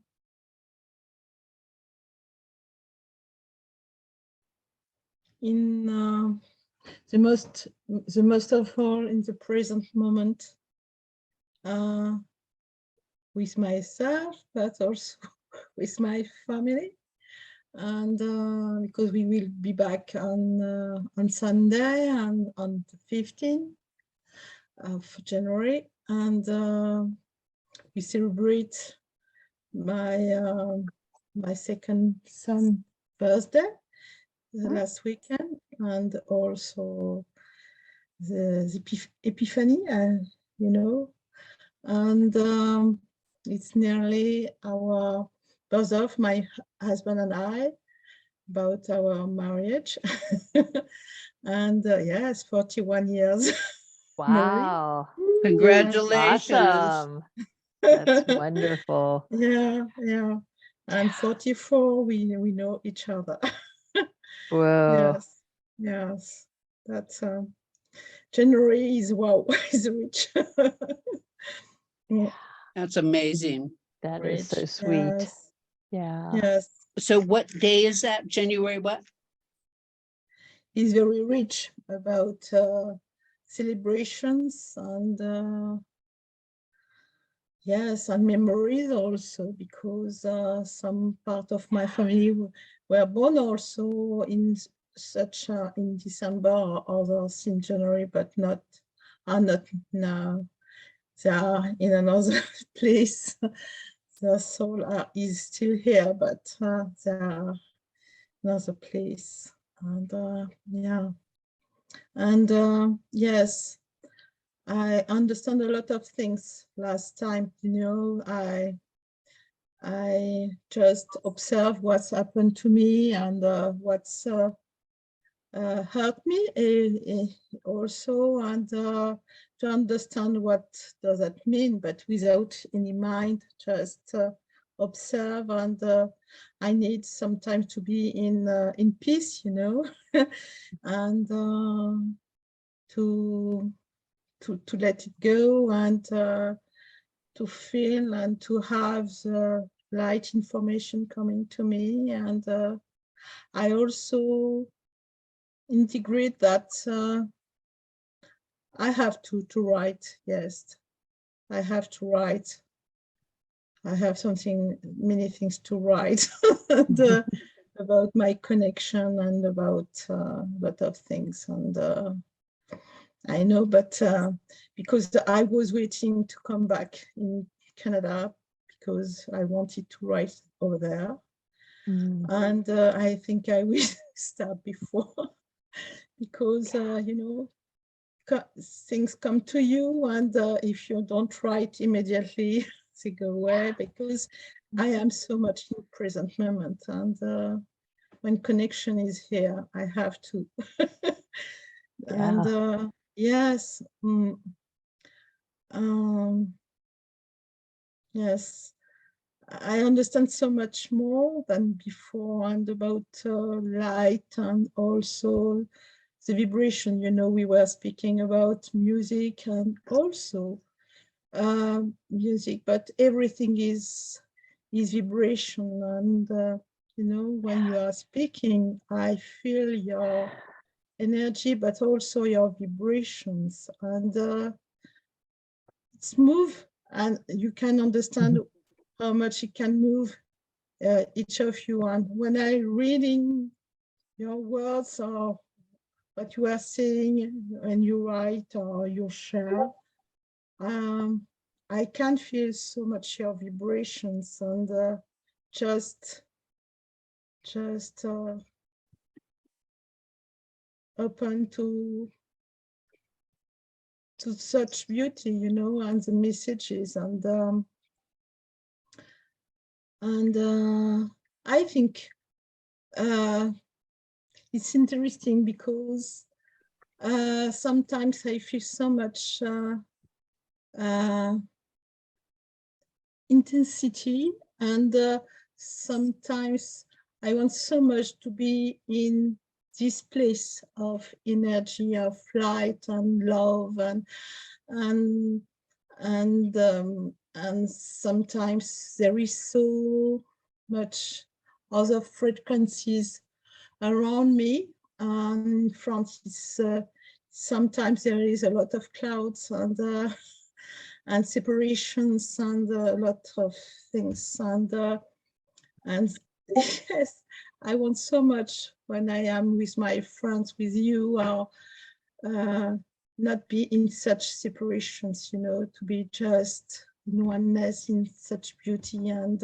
in the most of all in the present moment with myself, but also with my family. And because we will be back on Sunday and on the 15th of January, and we celebrate my second son's birthday the last weekend, and also the Epiphany, and it's nearly our birth of my husband and I, about our marriage. And yes, 41 years. Wow, Congratulations. awesome. That's wonderful. Yeah. And 44, we know each other. Whoa. Yes. That's January is wow, is rich. That's amazing. That is so Rich. sweet. Yeah. Yes. So what day is that? January what? He's very rich about celebrations and yes, and memories also, because some part of my family were born also in in December, or others in January, but are not now they are in another place. The soul is still here, but they are another place. And yeah, and yes, I understand a lot of things last time. I just observe what's happened to me and what's hurt me also, and to understand what does that mean, but without any mind, just observe. And I need sometimes to be in peace, and to let it go, and to feel and to have the light information coming to me. And I also integrate that I have to write. Yes, I have to write. I have many things to write and, about my connection and about a lot of things. And I know, but because I was waiting to come back in Canada because I wanted to write over there. And I think I will start before because, things come to you, and if you don't write immediately, they go away, because I am so much in present moment. And when connection is here, I have to. And yes, yes, I understand so much more than before, and about light, and also the vibration. We were speaking about music, and also music, but everything is vibration. And when you are speaking, I feel your energy, but also your vibrations, and it's move, and you can understand how much it can move each of you. And when I reading your words or what you are saying when you write or you share, I can feel so much your vibrations, and just open to such beauty, and the messages. And I think it's interesting because sometimes I feel so much intensity, and sometimes I want so much to be in this place of energy, of light and love, and sometimes there is so much other frequencies around me. And in France, sometimes there is a lot of clouds, and separations, and a lot of things. And yes, I want so much when I am with my friends, with you, or not be in such separations, to be just in oneness, in such beauty. And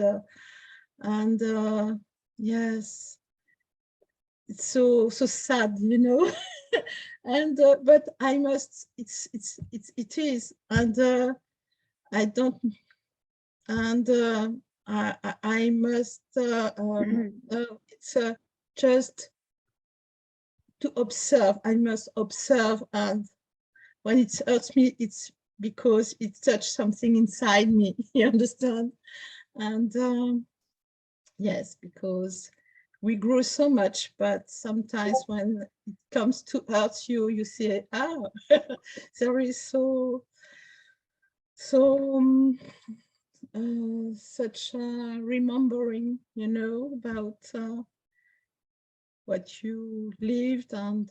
yes, it's so sad, and but I must, it is. And I don't, and I must, it's just to observe. I must observe, and when it hurts me, it's because it touched something inside me, you understand? And yes, because we grow so much, but sometimes when it comes to hurt you, you say, there is such remembering, about what you lived, and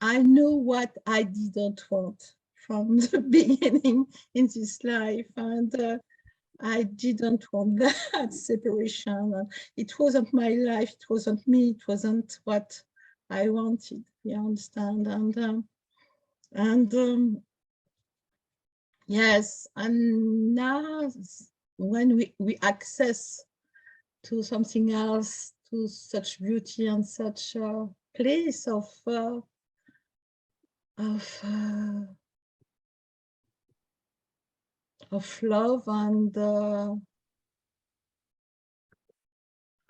I know what I didn't want from the beginning in this life, and I didn't want that separation. And it wasn't my life, it wasn't me, it wasn't what I wanted, you understand? And yes, and now when we access to something else, to such beauty and such a place of love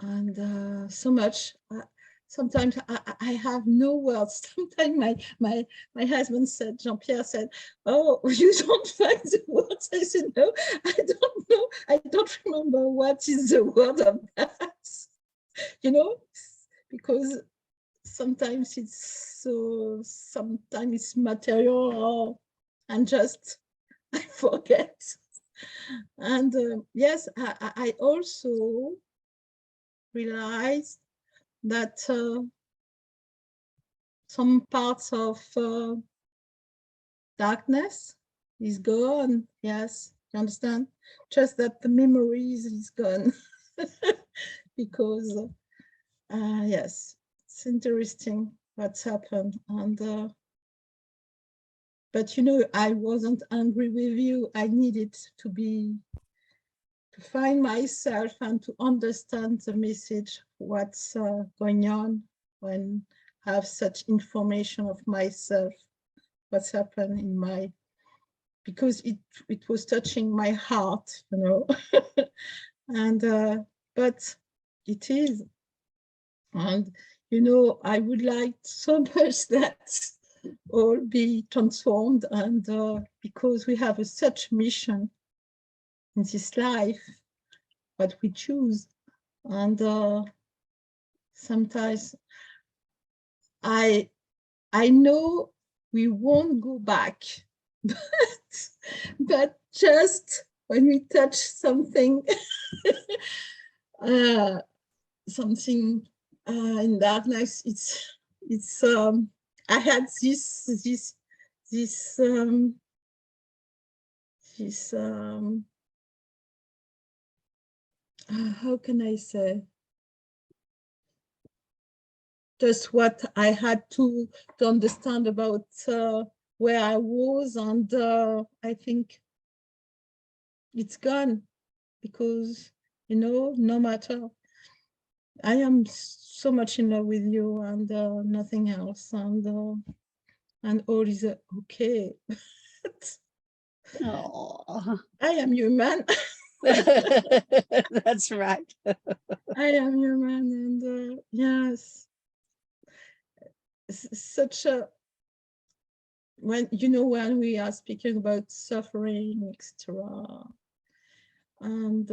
and so much. Sometimes I have no words. Sometimes my husband said, Jean-Pierre said, "Oh, you don't find the words." I said, "No, I don't know. I don't remember what is the word of that." You know, because sometimes sometimes it's material, and just I forget. And yes, I also realized that some parts of darkness is gone. Yes, you understand? Just that the memories is gone. Because yes, it's interesting what's happened. And but you know, I wasn't angry with you. I needed to find myself and to understand the message, what's going on when I have such information of myself, what's happened in my, because it was touching my heart, you know. And but it is, and you know, I would like so much that all be transformed, and because we have such mission in this life, what we choose. And sometimes I know we won't go back, but just when we touch something, something in darkness, it's I had this how can I say, just what I had to understand about where I was, and I think it's gone, because you know, no matter, I am so much in love with you, and nothing else, and all is okay. Oh, I am human. that's right. I am human, and yes, such a, when you know, when we are speaking about suffering, etc., and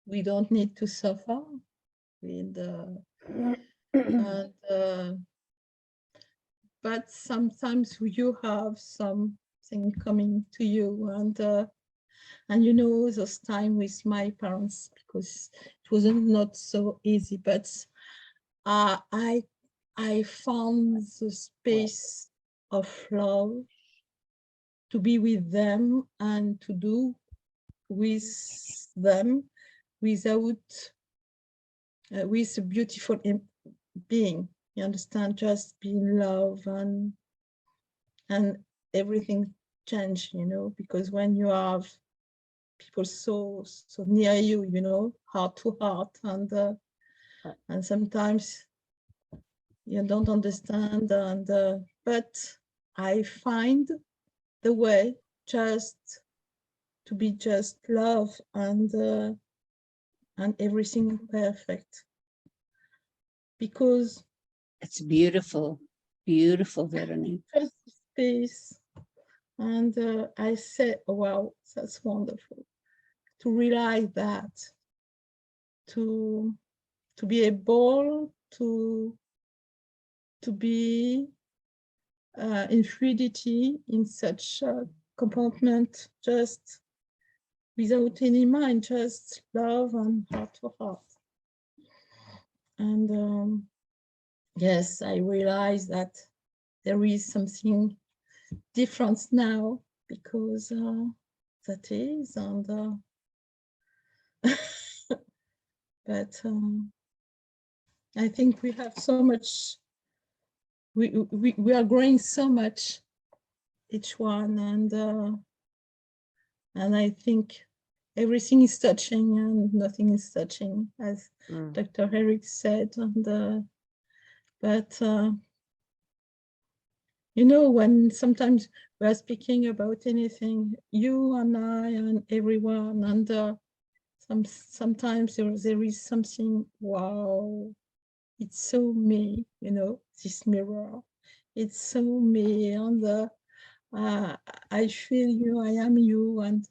we don't need to suffer with and but sometimes you have something coming to you, and you know, those time with my parents, because it wasn't not so easy, but I found the space of love to be with them and to do with them without with a beautiful being, you understand, just being love, and everything change, you know, because when you have people so near you, you know, heart to heart, and sometimes you don't understand, and but I find the way just to be just love, and everything perfect, because It's beautiful, beautiful, Veronique. just space. And I said, oh, wow, that's wonderful to realize that, to be able to be in fluidity in such a compartment, just without any mind, just love and heart to heart. And yes, I realize that there is something different now, because that is, and but I think we have so much we are growing so much, each one, and I think everything is touching and nothing is touching, as Dr. Eric said, and but you know, when sometimes we are speaking about anything, you and I and everyone, and sometimes there is something, wow, it's so me, you know, this mirror, it's so me, and I feel you, I am you, and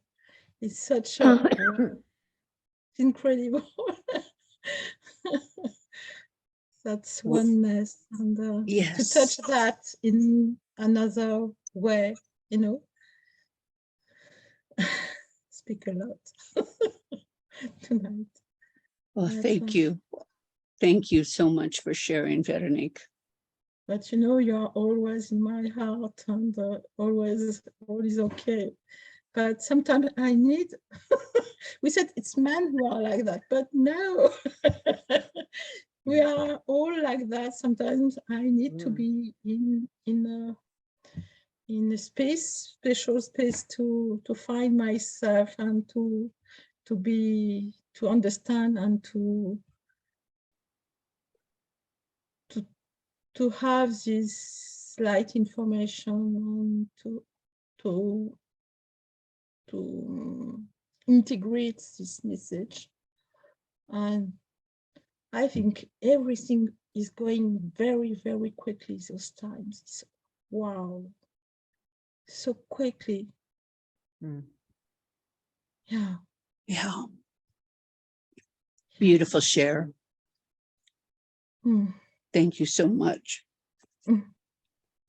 it's such a incredible. That's Well, oneness, and to yes. touch that in another way, you know. Speak a lot tonight. Well, But, thank you. Thank you so much for sharing, Veronique. But you know, you are always in my heart, and always okay. But sometimes I need, we said it's men who are like that, but no, we are all like that. Sometimes I need to be in a space, special space to find myself and to understand and to have this light information and to integrate this message. And I think everything is going very, very quickly those times. So, wow, so quickly. Yeah. Yeah. Beautiful share. Thank you so much.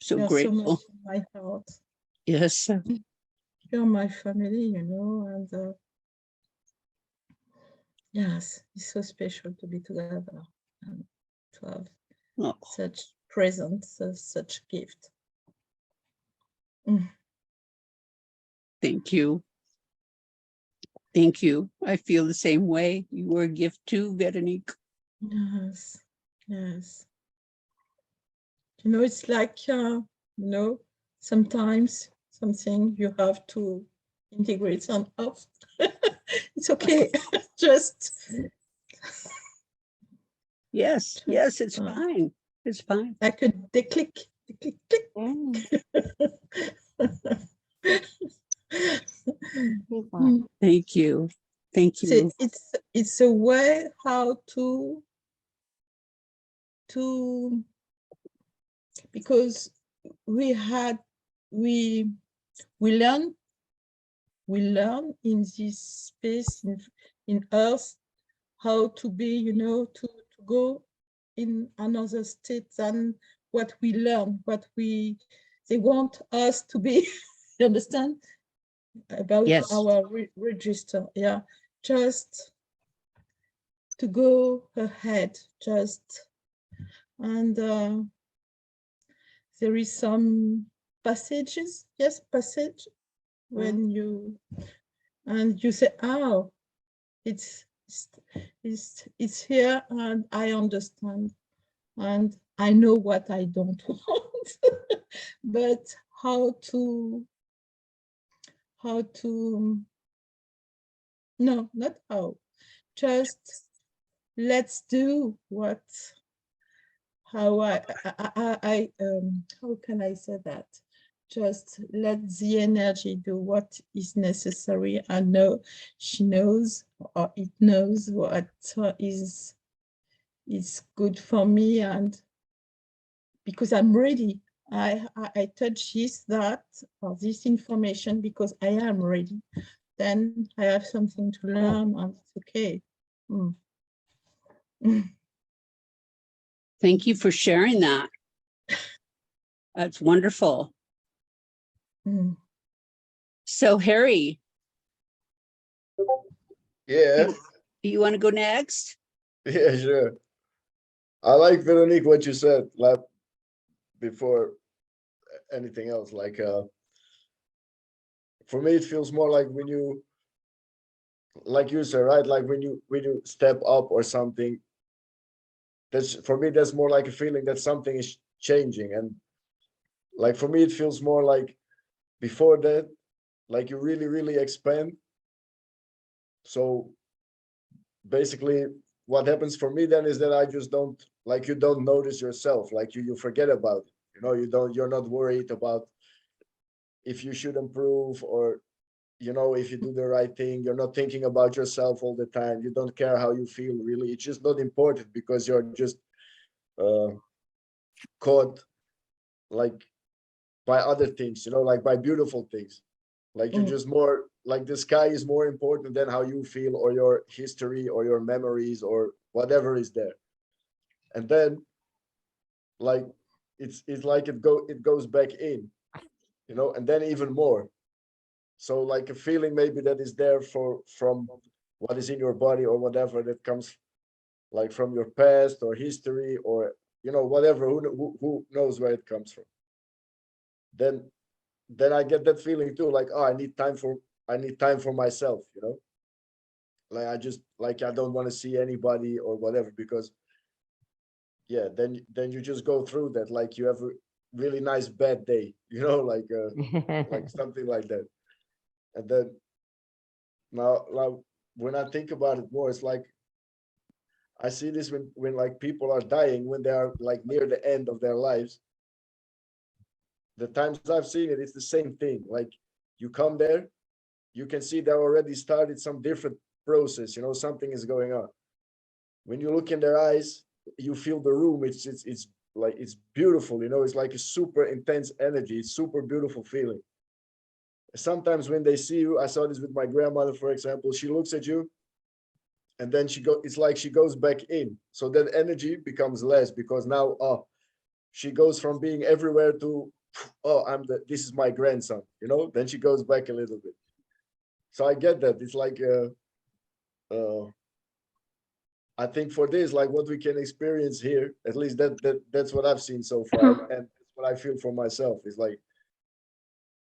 So You're grateful. so much in my heart. Yes. You're my family, you know, and yes, it's so special to be together and to have such presence, such gift. Thank you. Thank you. I feel the same way. You were a gift too, Veronique. Yes, yes. You know, it's like, you know, sometimes something you have to integrate on off. It's okay. Just. Yes, yes, it's fine. It's fine. I could click. Thank you. Thank you. It's a way how to because we learn in this space in Earth how to be, you know, to go in another state than what we learn, what they want us to be. You understand? About yes. Our register. Yeah, just to go ahead, just, and there is some passages, yes, passage, when you say, oh, it's here, and I understand, and I know what I don't want, but how to no, not how, just let's do what, how how can I say that? Just let the energy do what is necessary. I know she knows, or it knows what is good for me, and because I'm ready, I touch this information because I am ready. Then I have something to learn, and it's okay. Thank you for sharing that. That's wonderful. So, Harry. Yeah. You want to go next? Yeah, sure. I like, Veronique, what you said, like, before anything else. Like, for me, it feels more like when you, like you said, right? Like when you step up or something. That's, for me, that's more like a feeling that something is changing. And like for me, it feels more like before that, like you really, really expand. So basically what happens for me then is that I just don't, like, you don't notice yourself, like you forget about it. You know, you're not worried about if you should improve, or you know, if you do the right thing. You're not thinking about yourself all the time. You don't care how you feel, really. It's just not important, because you're just uh, caught like by other things, you know, like by beautiful things. Like you're just more like the sky is more important than how you feel, or your history, or your memories, or whatever is there. And then like it's like it goes back in, you know, and then even more. So like a feeling maybe that is there from what is in your body, or whatever, that comes like from your past or history, or you know, whatever, who knows where it comes from. Then I get that feeling too, like, oh, I need time for myself, you know. Like I just, like, I don't want to see anybody or whatever, because yeah, then you just go through that, like you have a really nice bad day, you know, like something like that. And then now when I think about it more, it's like I see this when like people are dying, when they are like near the end of their lives. The times I've seen it, it's the same thing. Like you come there, you can see they already started some different process, you know, something is going on. When you look in their eyes, you feel the room. It's like, it's beautiful, you know, it's like a super intense energy. It's super beautiful feeling. Sometimes when they see you, I saw this with my grandmother, for example, she looks at you and then it's like she goes back in. So that energy becomes less, because now, oh, she goes from being everywhere to, oh, this is my grandson, you know, then she goes back a little bit. So I get that. It's like, I think for this, like what we can experience here, at least that's what I've seen so far. And that's what I feel for myself. Is like,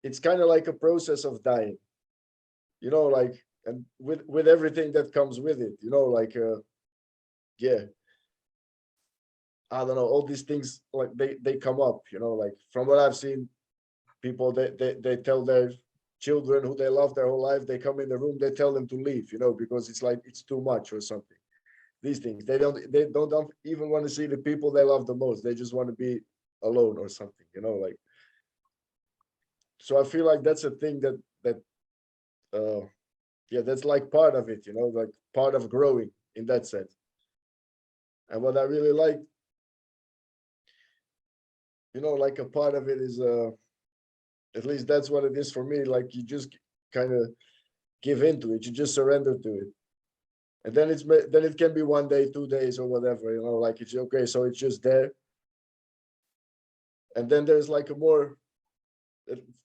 it's kind of like a process of dying, you know, like, and with everything that comes with it, you know, like, yeah, I don't know, all these things, like they come up, you know, like from what I've seen, people, they tell their children who they love their whole life, they come in the room, they tell them to leave, you know, because it's like, it's too much or something. These things, they don't even want to see the people they love the most. They just want to be alone or something, you know, like. So I feel like that's a thing that yeah, that's like part of it, you know, like part of growing in that sense. And what I really like, you know, like a part of it is, at least that's what it is for me, like you just kind of give into it, you just surrender to it. And then then it can be 1 day, 2 days, or whatever, you know, like it's okay, so it's just there. And then there's like a more,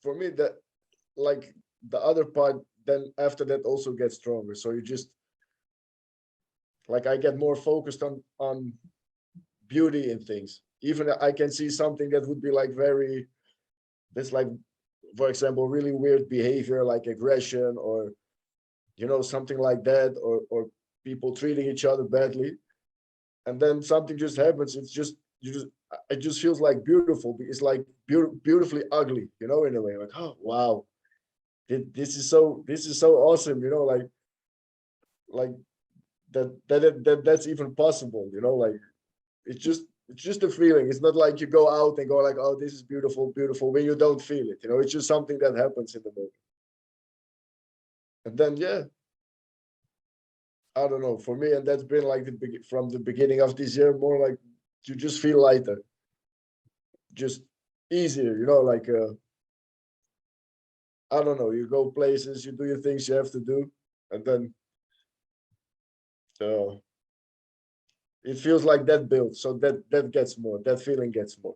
for me, that like the other part, then after that also gets stronger. So you just, like, I get more focused on beauty in things. Even I can see something that would be like very, that's like, for example, really weird behavior, like aggression, or you know, something like that, or people treating each other badly. And then something just happens. It's just, it just feels like beautiful. It's like beautifully ugly, you know, in a way, like, oh wow, this is so awesome, you know, like that's even possible, you know, like it's just a feeling. It's not like you go out and go like, oh, this is beautiful, beautiful, when you don't feel it, you know. It's just something that happens in the moment. And then yeah, I don't know, for me, and that's been like from the beginning of this year, more like you just feel lighter, just easier, you know, like I don't know, you go places, you do your things you have to do, and then uh, it feels like that builds. So that gets more, that feeling gets more.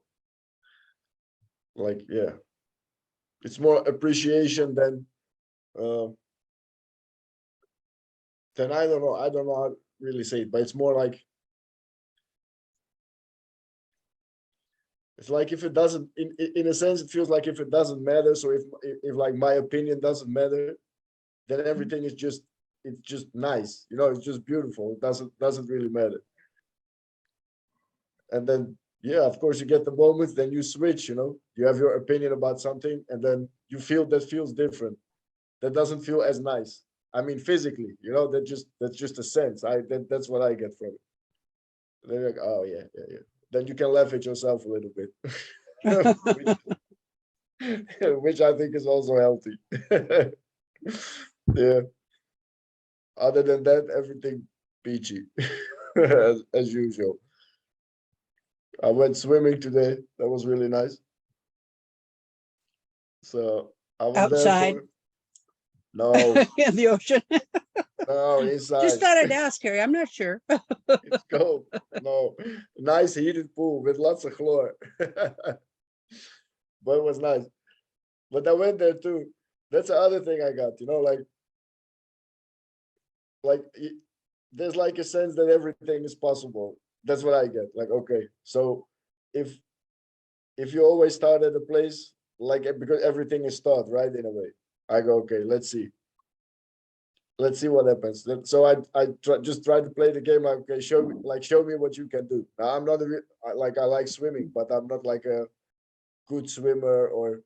Like, yeah, it's more appreciation uh, than I don't know how to really say it, but it's more like, it's like if it doesn't, in a sense, it feels like if it doesn't matter. So if like my opinion doesn't matter, then everything is just, it's just nice, you know, it's just beautiful. It doesn't really matter. And then yeah, of course you get the moments, then you switch, you know, you have your opinion about something, and then you feel that feels different. That doesn't feel as nice. I mean, physically, you know, that's just a sense. That's what I get from it. They're like, oh yeah, yeah, yeah. Then you can laugh at yourself a little bit, which I think is also healthy. Yeah. Other than that, everything peachy as usual. I went swimming today. That was really nice. So I was there Outside for no, in the ocean. no, Just inside. thought I'd ask, Harry. I'm not sure. It's cold. No, nice heated pool with lots of chlor. But it was nice. But I went there too. That's the other thing I got, you know, there's like a sense that everything is possible. That's what I get. Like, okay, so if you always start at a place, like because everything is taught, right? In a way. I go, okay, let's see. Let's see what happens. So I just try to play the game. Like, okay, show me what you can do. Now, I'm not I like swimming, but I'm not like a good swimmer, or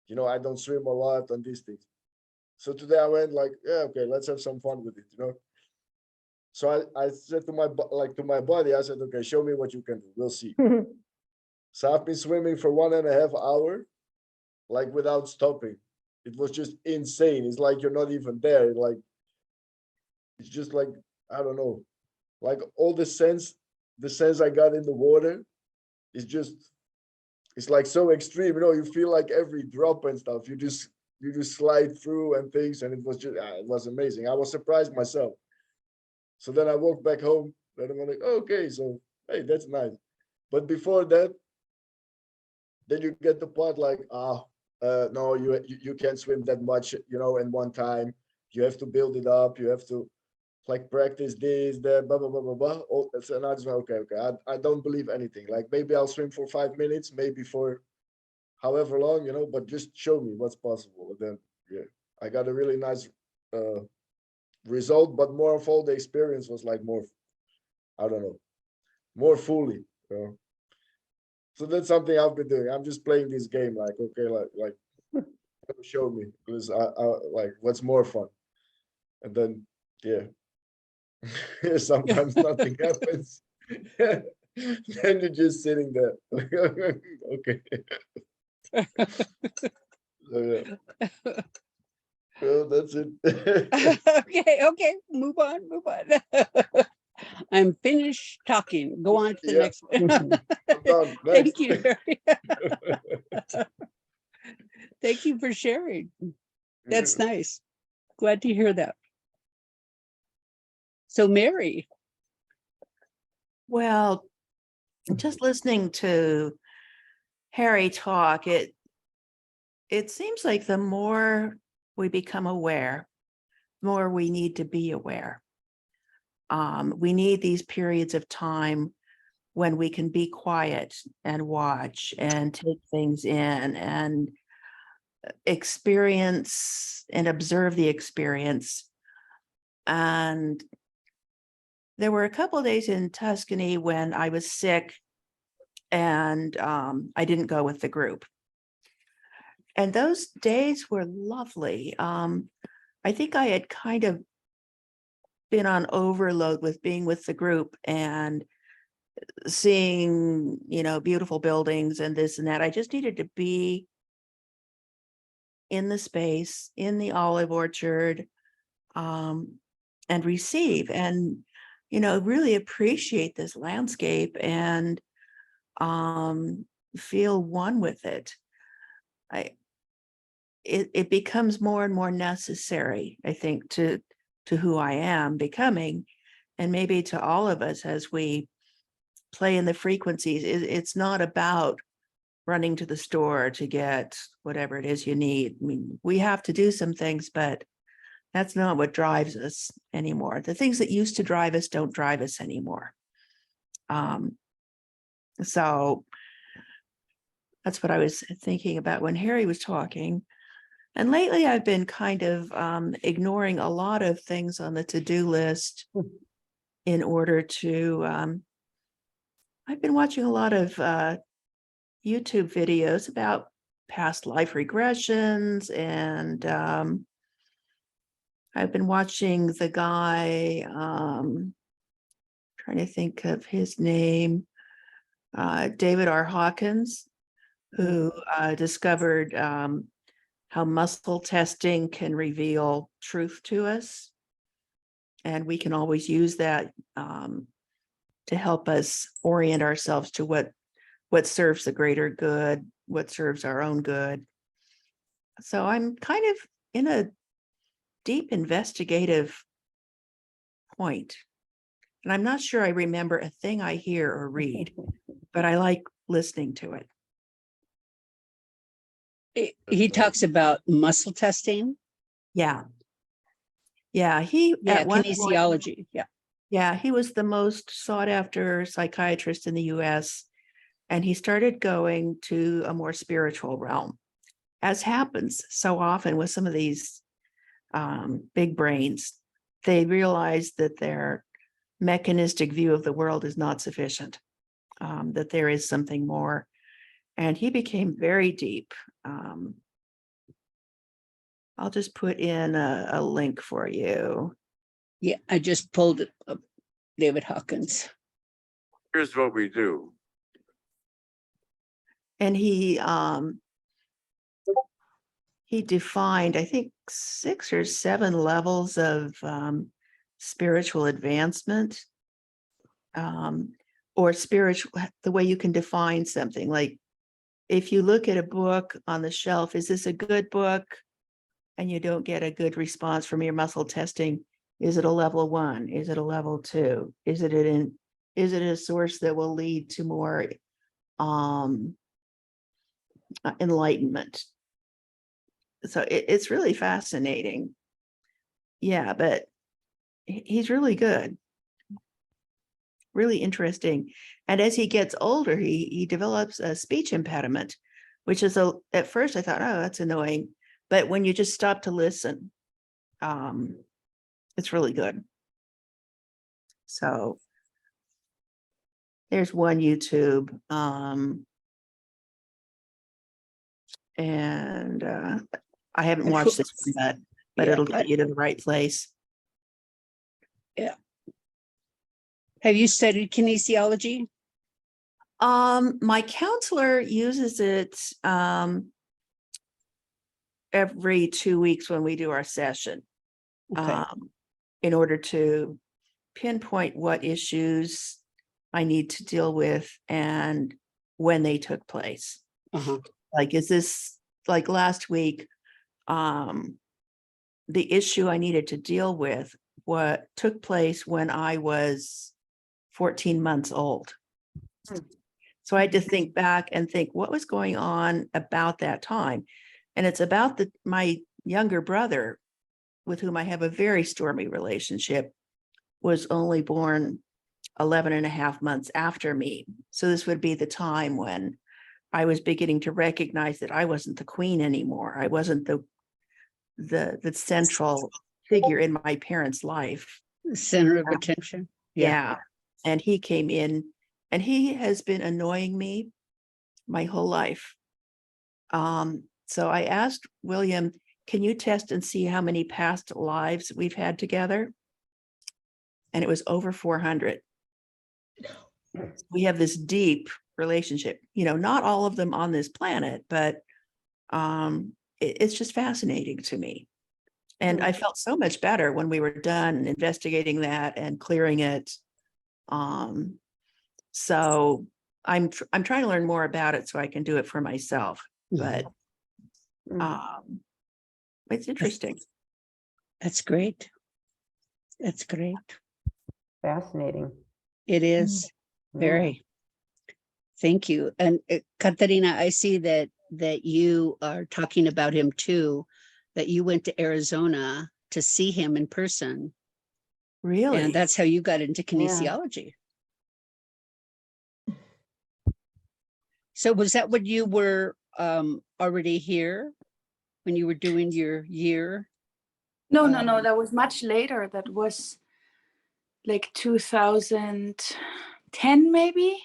you know, I don't swim a lot on these things. So today I went like, yeah, okay, let's have some fun with it, you know. So I said to my body, I said, okay, show me what you can do. We'll see. So I've been swimming for 1.5 hours, like without stopping. It was just insane. It's like you're not even there. Like it's just like, I don't know, like all the sense I got in the water is just, it's like so extreme, you know, you feel like every drop and stuff, you just slide through and things, and it was just, it was amazing. I was surprised myself. So then I walked back home, and I'm like, okay, so, hey, that's nice. But before that, then you get the part like, no, you can't swim that much, you know, in one time. You have to build it up. You have to like practice this, that, blah, blah, blah, blah, blah. Oh, and I just went, okay. I don't believe anything. Like maybe I'll swim for 5 minutes, maybe for however long, you know, but just show me what's possible. And then, yeah, I got a really nice result, but more of all, the experience was like more, I don't know, more fully, you know. So that's something I've been doing. I'm just playing this game, like, okay, like show me, because I like what's more fun. And then, yeah, sometimes nothing happens. Then you're just sitting there. Okay. So, yeah. Well, that's it. Okay, move on. I'm finished talking. Go on to the Yeah. next one. I'm done. Thank Next. you, Harry. Thank you for sharing. That's nice. Glad to hear that. So Mary, Well, just listening to Harry talk, it seems like the more we become aware, the more we need to be aware. We need these periods of time when we can be quiet and watch and take things in and experience and observe the experience. And there were a couple of days in Tuscany when I was sick and I didn't go with the group. And those days were lovely. I think I had kind of been on overload with being with the group and seeing, you know, beautiful buildings and this and that. I just needed to be in the space, in the olive orchard, and receive and, you know, really appreciate this landscape and feel one with it. It becomes more and more necessary, I think, to who I am becoming, and maybe to all of us as we play in the frequencies. It's not about running to the store to get whatever it is you need. I mean, we have to do some things, but that's not what drives us anymore. The things that used to drive us don't drive us anymore. So that's what I was thinking about when Harry was talking. And lately I've been kind of ignoring a lot of things on the to-do list in order to, I've been watching a lot of YouTube videos about past life regressions, and I've been watching the guy, trying to think of his name, David R. Hawkins, who discovered how muscle testing can reveal truth to us. And we can always use that to help us orient ourselves to what serves the greater good, what serves our own good. So I'm kind of in a deep investigative point. And I'm not sure I remember a thing I hear or read, but I like listening to it. He talks about muscle testing. Yeah. Yeah. He, Yeah, at one point, kinesiology. Yeah. yeah, he was the most sought after psychiatrist in the US. And he started going to a more spiritual realm, as happens so often with some of these big brains. They realize that their mechanistic view of the world is not sufficient, that there is something more. And he became very deep. I'll just put in a link for you. Yeah, I just pulled it up. David Hawkins. Here's what we do. And he defined, I think, 6 or 7 levels of spiritual advancement, or spiritual, the way you can define something. Like, if you look at a book on the shelf, is this a good book? And you don't get a good response from your muscle testing. Is it a level 1? Is it a level 2? Is it a source that will lead to more enlightenment? So it's really fascinating. Yeah, but he's really good, really interesting. And as he gets older, he develops a speech impediment, which is at first I thought, oh, that's annoying. But when you just stop to listen, it's really good. So there's one YouTube, and I haven't And watched this one yet, but Yeah, it'll get you to the right place. Yeah. Have you studied kinesiology? My counselor uses it every 2 weeks when we do our session, Okay. in order to pinpoint what issues I need to deal with and when they took place. Uh-huh. Like, is this, like last week, the issue I needed to deal with what took place when I was 14 months old. So I had to think back and think what was going on about that time. And it's about my younger brother, with whom I have a very stormy relationship, was only born 11 and a half months after me. So this would be the time when I was beginning to recognize that I wasn't the queen anymore. I wasn't the central figure in my parents' life. The center of attention. Yeah. And he came in, and he has been annoying me my whole life. So I asked William, can you test and see how many past lives we've had together? And it was over 400. We have this deep relationship, not all of them on this planet, but it's just fascinating to me. And I felt so much better when we were done investigating that and clearing it. So I'm trying to learn more about it so I can do it for myself. But it's interesting. That's great. That's great. Fascinating. It is very. Thank you. And Katarina, I see that you are talking about him too, that you went to Arizona to see him in person. Really? And that's how you got into kinesiology. So was that when you were already here, when you were doing your year? No, that was much later. That was like 2010 maybe.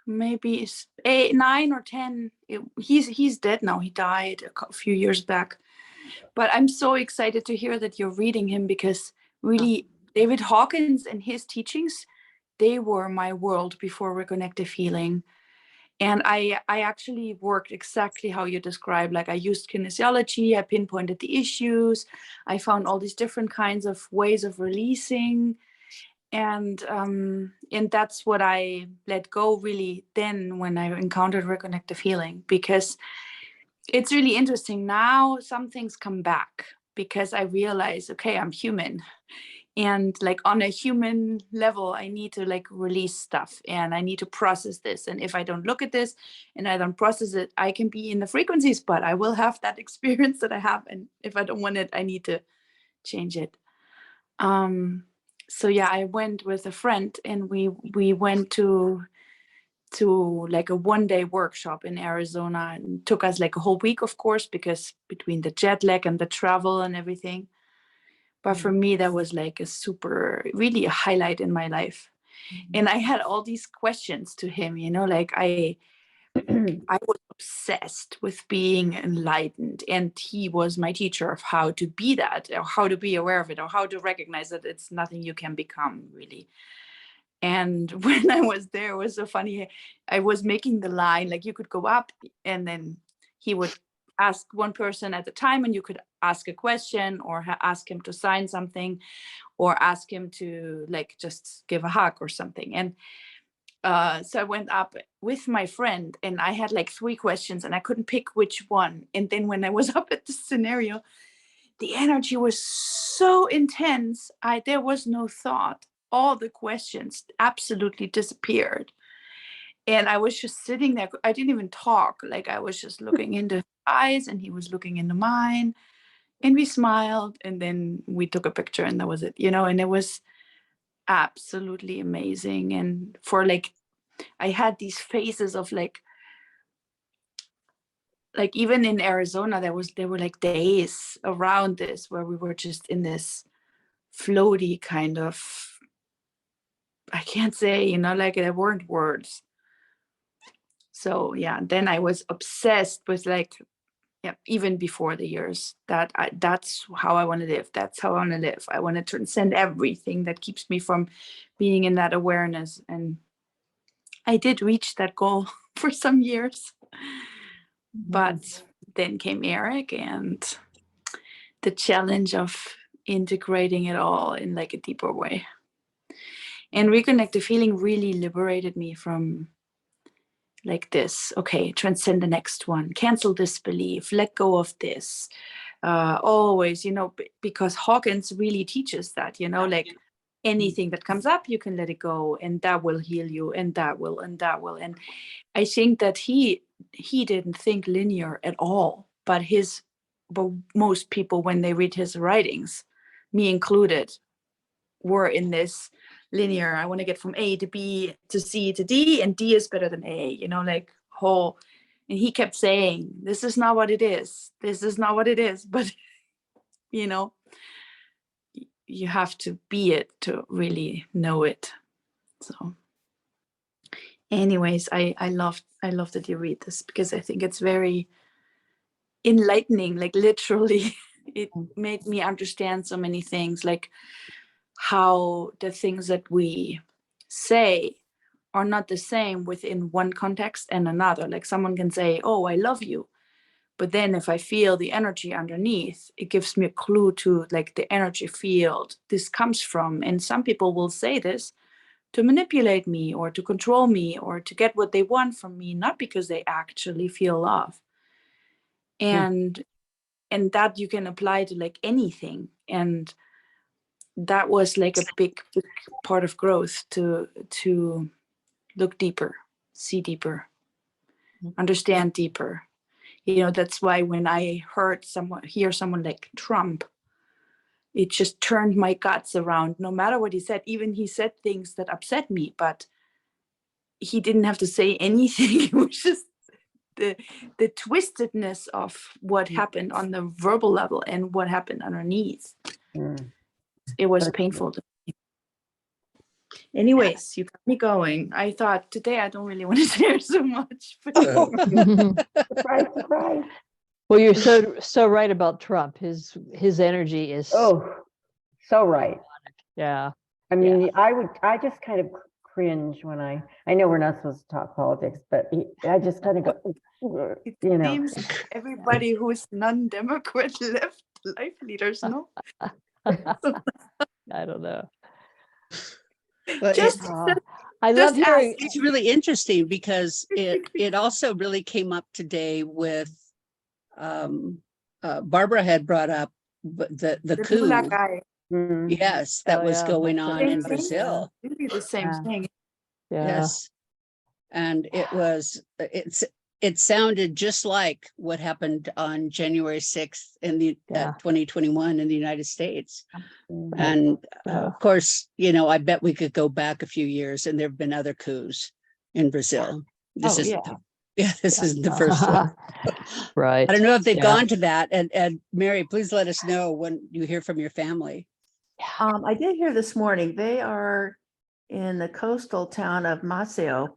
Maybe it's 8, 9 or 10. He's dead now. He died a few years back. But I'm so excited to hear that you're reading him, because really David Hawkins and his teachings, they were my world before reconnective healing. And I actually worked exactly how you described. Like, I used kinesiology, I pinpointed the issues, I found all these different kinds of ways of releasing. And that's what I let go really then when I encountered reconnective healing, because it's really interesting. Now some things come back because I realize, okay, I'm human. And like on a human level, I need to like release stuff and I need to process this. And if I don't look at this and I don't process it, I can be in the frequencies, but I will have that experience that I have. And if I don't want it, I need to change it. So yeah, I went with a friend and we went to like a 1-day workshop in Arizona, and it took us like a whole week, of course, because between the jet lag and the travel and everything. But for me, that was like really a highlight in my life. And I had all these questions to him, like I was obsessed with being enlightened, and he was my teacher of how to be that, or how to be aware of it, or how to recognize that it's nothing you can become, really. And when I was there, it was so funny. I was making the line, like you could go up and then he would ask one person at a time, and you could ask a question or ask him to sign something or ask him to like just give a hug or something. And so I went up with my friend and I had like 3 questions and I couldn't pick which one. And then when I was up at the scenario, the energy was so intense. There was no thought. All the questions absolutely disappeared. And I was just sitting there. I didn't even talk. Like, I was just looking into his eyes and he was looking into mine. And we smiled and then we took a picture and that was it, and it was absolutely amazing. And for like, I had these phases of like even in Arizona, there were like days around this where we were just in this floaty kind of, I can't say, like there weren't words. So yeah, then I was obsessed with like, yeah, even before the years that's how I want to live. That's how I want to live. I want to transcend everything that keeps me from being in that awareness. And I did reach that goal for some years, but then came Eric and the challenge of integrating it all in like a deeper way. And reconnective healing really liberated me from like this, okay, transcend the next one, cancel this belief, let go of this. Always, because Hawkins really teaches that, like anything that comes up, you can let it go and that will heal you and that will. And I think that he didn't think linear at all, but most people, when they read his writings, me included, were in this linear. I want to get from A to B to C to D, and D is better than A, like whole. And he kept saying, this is not what it is. This is not what it is. But, you have to be it to really know it. So anyways, I love that you read this, because I think it's very enlightening, like literally. It made me understand so many things, like how the things that we say are not the same within one context and another. Like someone can say, oh, I love you. But then if I feel the energy underneath, it gives me a clue to like the energy field this comes from. And some people will say this to manipulate me or to control me or to get what they want from me, not because they actually feel love. And that you can apply to like anything. And that was like a big part of growth, to look deeper, see deeper, understand deeper. That's why when I hear someone like Trump, it just turned my guts around. No matter what he said, even he said things that upset me, but he didn't have to say anything. It was just the twistedness of what happened on the verbal level and what happened underneath. It was painful. Anyways, you got me going. I thought today I don't really want to share so much. But Surprise, surprise. Well, you're so right about Trump. His energy is, Oh, so right. yeah. I mean, I just kind of cringe when I know we're not supposed to talk politics, but I just kind of go, it you know. seems everybody who is non-Democrat left life leaders, no? I don't know. But Just I love Just hearing. it's really interesting because it also really came up today with Barbara had brought up the the coup. Lula guy. Mm, Yes, that Oh, was yeah, going that's on right. in Same thing. Brazil. Really the same Yeah. thing. Yeah. Yes. And it sounded just like what happened on January 6th in the Yeah. 2021 in the United States. mm. And Yeah. of course, you know, I bet we could go back a few years and there have been other coups in Brazil. This Oh, isn't yeah. this isn't the first one. Right. I don't know if they've Yeah. gone to that. And Mary, please let us know when you hear from your family. I did hear this morning, they are in the coastal town of Maceo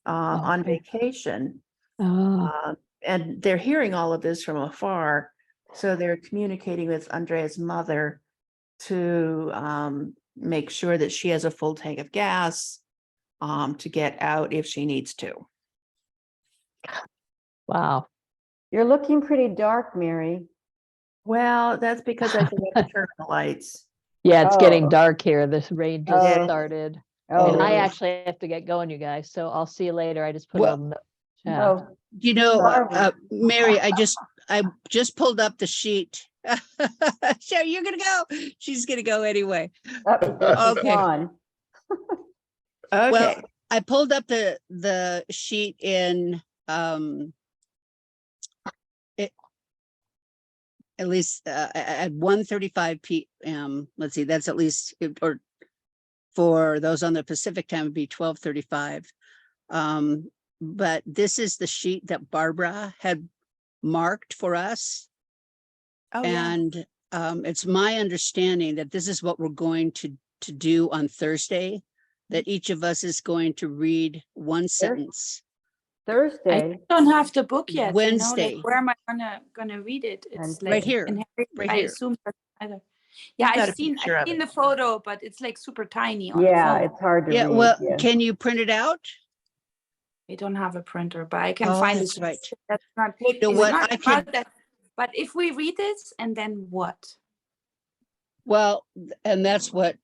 on Okay. vacation. Oh, And they're hearing all of this from afar. So they're communicating with Andrea's mother to make sure that she has a full tank of gas to get out if she needs to. wow. You're looking pretty dark, Mary. Well, that's because I forgot to turn on the lights. Yeah, it's getting Oh. dark here. This rain just Oh. started. Oh, And I really? actually have to get going, you guys. So I'll see you later. I just put Well, it on the chat. Oh, You know, Barbara. Mary, I just pulled up the sheet. So you're gonna go. She's gonna go anyway. There she's Okay. gone. Okay. Well, I pulled up the sheet in at least at 1:35 p.m. Let's see, that's at least or for those on the Pacific time would be 12:35. But this is the sheet that Barbara had marked for us. Oh yeah. And it's my understanding that this is what we're going to do on Thursday, that each of us is going to read one sentence. Thursday. I don't have the book yet. You know, Wednesday. like where am I gonna read it? It's Wednesday. like Right here, inherit, right I here. assume that either. Yeah, got a I've seen picture of the it. photo, but it's like super tiny on the Yeah, phone. it's hard to Yeah, read. well, Yeah. can you print it out? I don't have a printer, but I can Oh, find that's it. right. That's not. You know It's what, not I about can, that. But if we read this, and then what? well, and that's what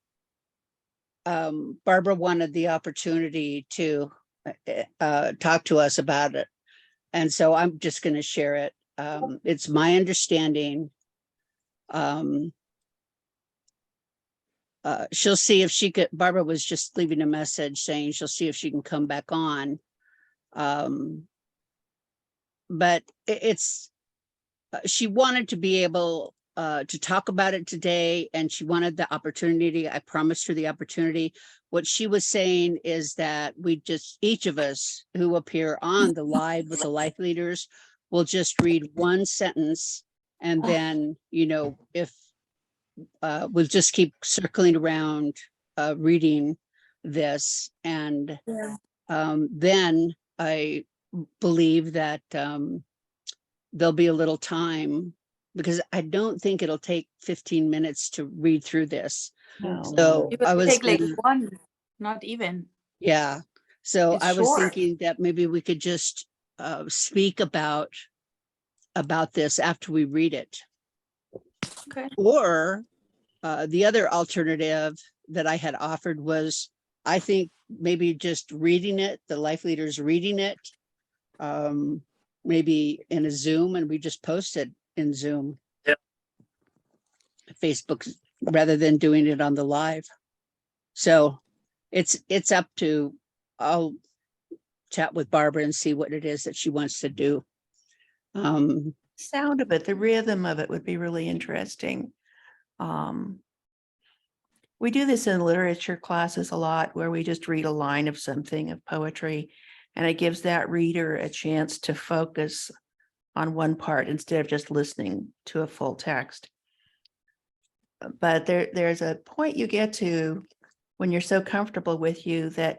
Barbara wanted the opportunity to talk to us about it. And so I'm just going to share it. It's my understanding. She'll see if she could, Barbara was just leaving a message saying she'll see if she can come back on. But it's, she wanted to be able to talk about it today, and she wanted the opportunity. I promised her the opportunity. What she was saying is that we just, each of us who appear on the live with the life leaders will just read one sentence, and then, you know, if we'll just keep circling around reading this, and Yeah. then I believe that there'll be a little time, because I don't think it'll take 15 minutes to read through this. No. So It would I was take like gonna, one, not even. yeah. So It's I was short. thinking that maybe we could just speak about this after we read it. Okay. Or the other alternative that I had offered was, I think maybe just reading it, the life leaders reading it, maybe in a Zoom, and we just post it in Zoom. Yep. Facebook, rather than doing it on the live. So it's up to, I'll chat with Barbara and see what it is that she wants to do. Sound of it, the rhythm of it would be really interesting. We do this in literature classes a lot, where we just read a line of something, of poetry, and it gives that reader a chance to focus on one part instead of just listening to a full text. But there's a point you get to when you're so comfortable with you that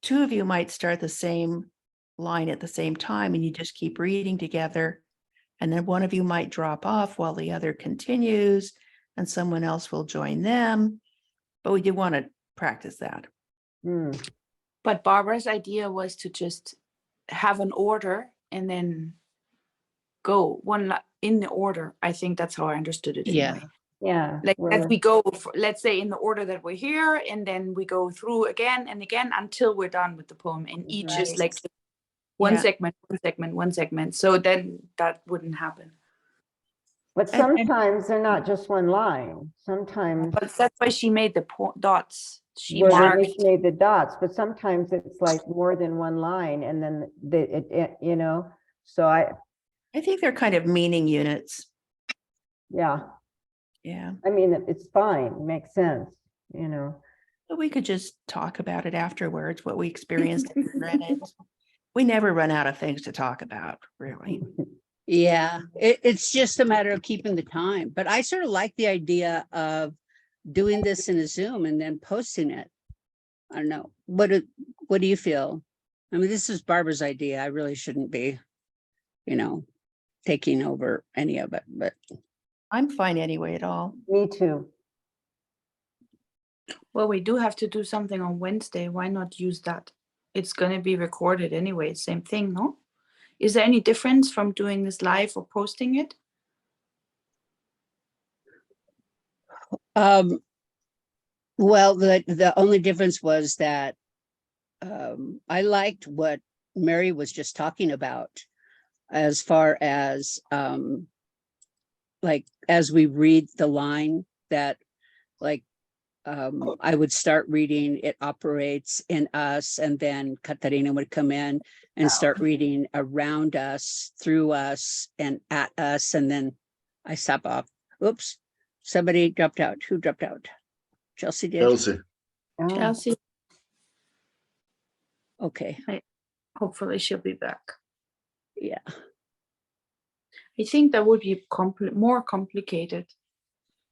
two of you might start the same line at the same time and you just keep reading together. And then one of you might drop off while the other continues and someone else will join them. But we do want to practice that. But Barbara's idea was to just have an order and then go in the order. I think that's how I understood it Yeah. anyway. Yeah. Like where- that we go, let's say in the order that we're here, and then we go through again and again until we're done with the poem. And each is like one Yeah. segment, one segment, one segment. So then that wouldn't happen. But sometimes they're not just one line. Sometimes But that's why she made the dots. She where marked. they made the dots, but sometimes it's like more than one line and then it you know, so I think they're kind of meaning units. yeah, Yeah. I mean, it's fine, makes sense, you know. But we could just talk about it afterwards, what we experienced and read it. We never run out of things to talk about, really. Yeah, it's just a matter of keeping the time. But I sort of like the idea of doing this in a Zoom and then posting it. I don't know. What do you feel? I mean, this is Barbara's idea. I really shouldn't be, taking over any of it, but I'm fine anyway at all. Me too. Well, we do have to do something on Wednesday. Why not use that? It's going to be recorded anyway. Same thing, no? Is there any difference from doing this live or posting it? well, the only difference was that I liked what Mary was just talking about as far as like as we read the line that like I would start reading, it operates in us, and then Katarina would come in and start reading around us, through us, and at us, and then I stop off. Oops, somebody dropped out. Who dropped out? Chelsea did? Chelsea. Oh, Chelsea, Okay, hopefully she'll be back. yeah. I think that would be more complicated.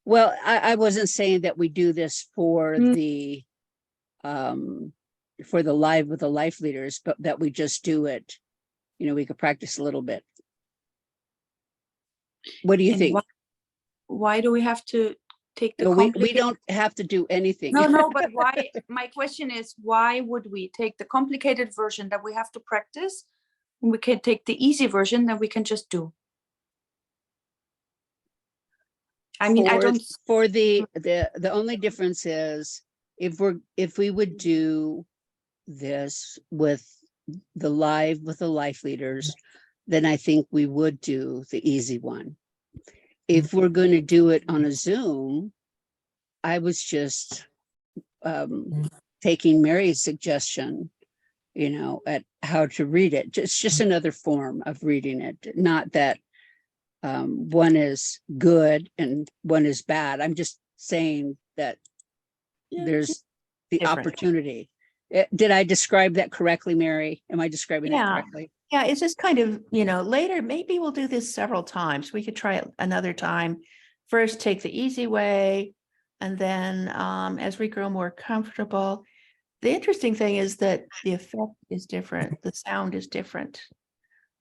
Well, I wasn't saying that we do this for Mm. the live with the life leaders, but that we just do it. We could practice a little bit. What do you And think? why do we have to take the No, we complicated? don't have to do anything. No, but why? My question is, why would we take the complicated version that we have to practice? When we can take the easy version that we can just do. I mean, I don't. For the only difference is if we would do this with the live with the life leaders, then I think we would do the easy one. If we're going to do it on a Zoom, I was just taking Mary's suggestion, at how to read it. It's just another form of reading it. Not that one is good and one is bad. I'm just saying that there's the different. opportunity. Did I describe that correctly, Mary? Am I describing it Yeah. correctly? Yeah, it's just kind of, later, maybe we'll do this several times. We could try it another time. First, take the easy way. And then as we grow more comfortable, the interesting thing is that the effect is different. The sound is different.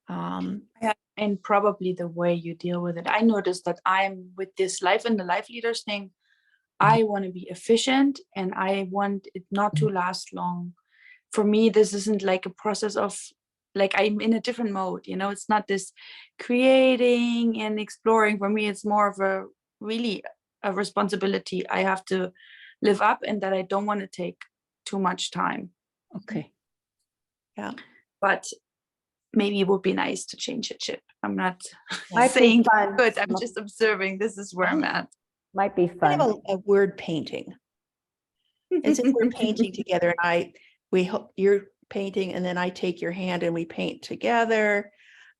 And probably the way you deal with it. I noticed that I'm with this life and the life leaders thing. I want to be efficient and I want it not to last long. For me, this isn't like a process of like I'm in a different mode, it's not this creating and exploring. For me, it's more of a really a responsibility I have to live up and that I don't want to take too much time. Okay. Yeah. But maybe it would be nice to change it, Chip. I'm not Might be saying fun. good. I'm just observing. This is where I'm at. Might be Kind fun. of a word painting. It's if we're painting together and you're painting and then I take your hand and we paint together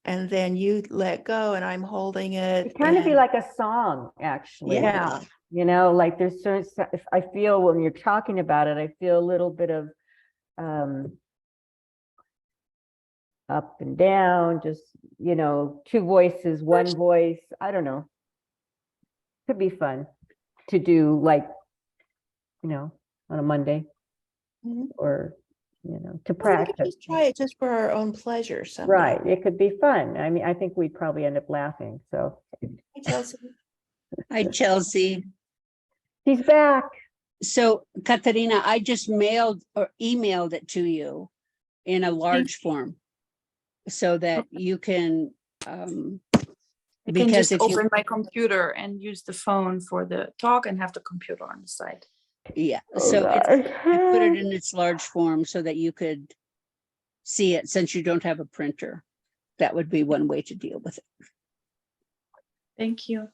and then you let go and I'm holding it. It kind of be and- like a song, actually. Yeah. Like there's certain, if I feel when you're talking about it, I feel a little bit of up and down, just, two voices, one voice. I don't know. Could be fun to do like, on a Monday. Mhm. or, you know, to I think we could practice. just try it just for our own pleasure someday. Right, it could be fun. I mean, I think we'd probably end up laughing, so. Hey, Chelsea. Hi, Chelsea. He's back. So Katarina, I just mailed or emailed it to you in a large form so that you can, I can because just if you, open my computer and use the phone for the talk and have the computer on the side. yeah, Oh, so it's, gosh. I put it in its large form so that you could see it since you don't have a printer. That would be one way to deal with it. Thank you.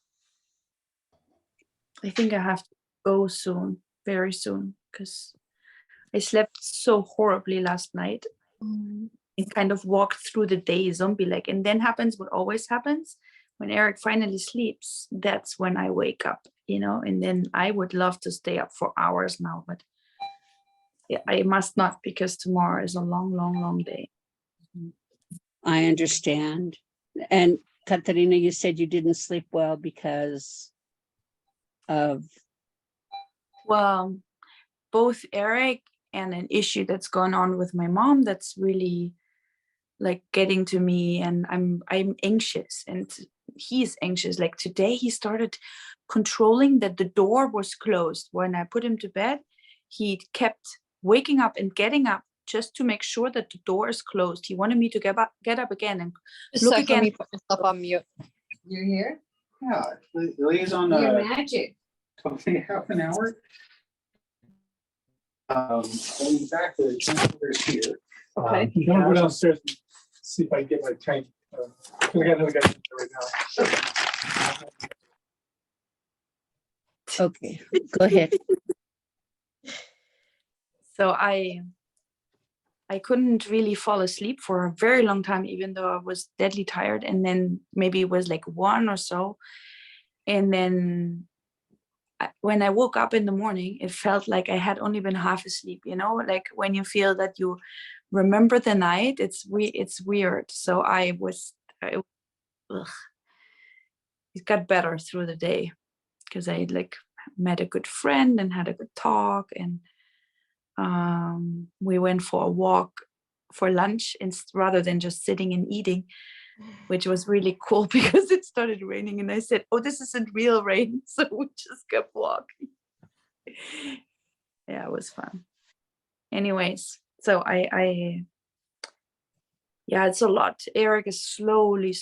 I think I have to go soon, very soon, because I slept so horribly last night. And kind of walked through the day zombie-like. And then happens what always happens when Eric finally sleeps. That's when I wake up, you know, and then I would love to stay up for hours now, but yeah, I must not because tomorrow is a long, long, long day. I understand. And Katarina, you said you didn't sleep well because of, Well, both Eric and an issue that's going on with my mom that's really like getting to me, and I'm anxious and he's anxious. Like today he started controlling that the door was closed. When I put him to bed, he kept waking up and getting up just to make sure that the door is closed. He wanted me to get up again and Just look a sec, let again. me put myself on mute. You're here? Yeah, Lily's on Your magic. half an hour. Going back to the translators here. Okay. I'm gonna go downstairs and see if I can get my tank. I got another guy right now. okay, go ahead. So I couldn't really fall asleep for a very long time, even though I was deadly tired. And then maybe it was like 1 or so. And then when I woke up in the morning, it felt like I had only been half asleep, you know, like when you feel that you remember the night, it's weird. So it got better through the day because I like met a good friend and had a good talk, and we went for a walk for lunch rather than just sitting and eating, which was really cool because it started raining and I said, oh, this isn't real rain. So we just kept walking. Yeah, it was fun. Anyways, so yeah, it's a lot. Eric is slowly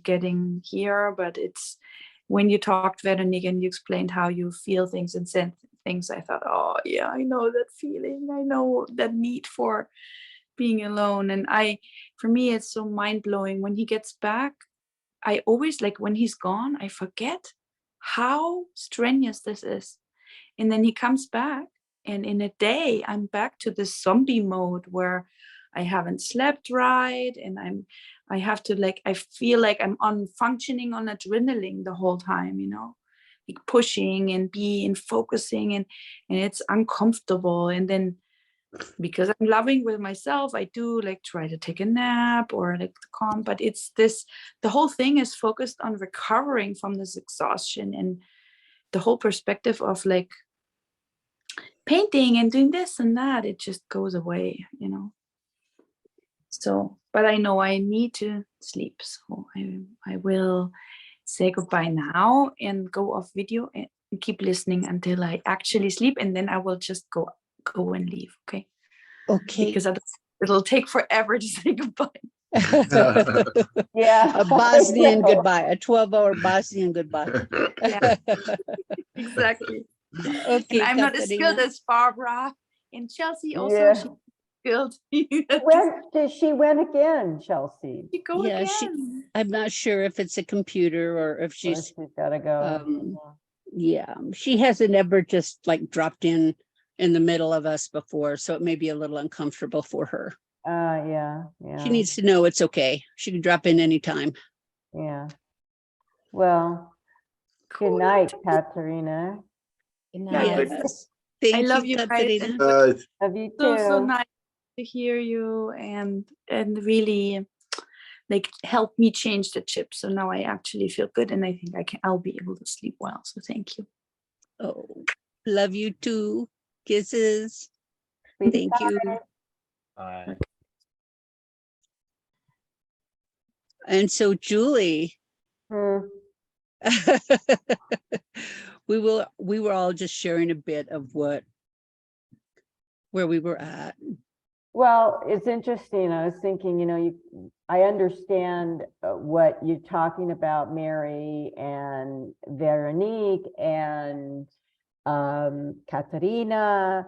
getting here, but it's when you talked, Veronique, and you explained how you feel things and sense things, I thought, oh yeah, I know that feeling. I know that need for being alone. And for me, it's so mind-blowing. When he gets back, I always, like when he's gone, I forget how strenuous this is. And then he comes back, and in a day, I'm back to this zombie mode where I haven't slept right, and I have to I feel like I'm functioning on adrenaline the whole time, you know, like pushing and focusing, and it's uncomfortable. And then because I'm loving with myself, I do try to take a nap or calm, but the whole thing is focused on recovering from this exhaustion, and the whole perspective of painting and doing this and that, it just goes away, you know. So, but I know I need to sleep, so I will say goodbye now and go off video and keep listening until I actually sleep, and then I will just go and leave. Okay. Because it'll take forever to say goodbye. Yeah. A Bosnian goodbye, a 12-hour Bosnian goodbye. Yeah, exactly. Okay, and I'm not as skilled Katarina. as Barbara and Chelsea. Also, Yeah. she's skilled. She went again, Chelsea. She go Yeah, again. I'm not sure if it's a computer or if Or she's, she's gotta go. yeah, she hasn't ever just dropped in the middle of us before, so it may be a little uncomfortable for her. Yeah. She needs to know it's okay. She can drop in anytime. Yeah. Well, good night, Katerina. Good Yeah, night. Yes. Thank I love you guys. Katarina. Love you So too. nice to hear you and really help me change the chip. So now I actually feel good, and I think I'll be able to sleep well. So thank you. Oh, love you too. Kisses. Please Thank you. And so Julie, Hmm. we were all just sharing a bit of where we were at. Well, it's interesting. I was thinking, I understand what you're talking about, Mary and Veronique and Katerina,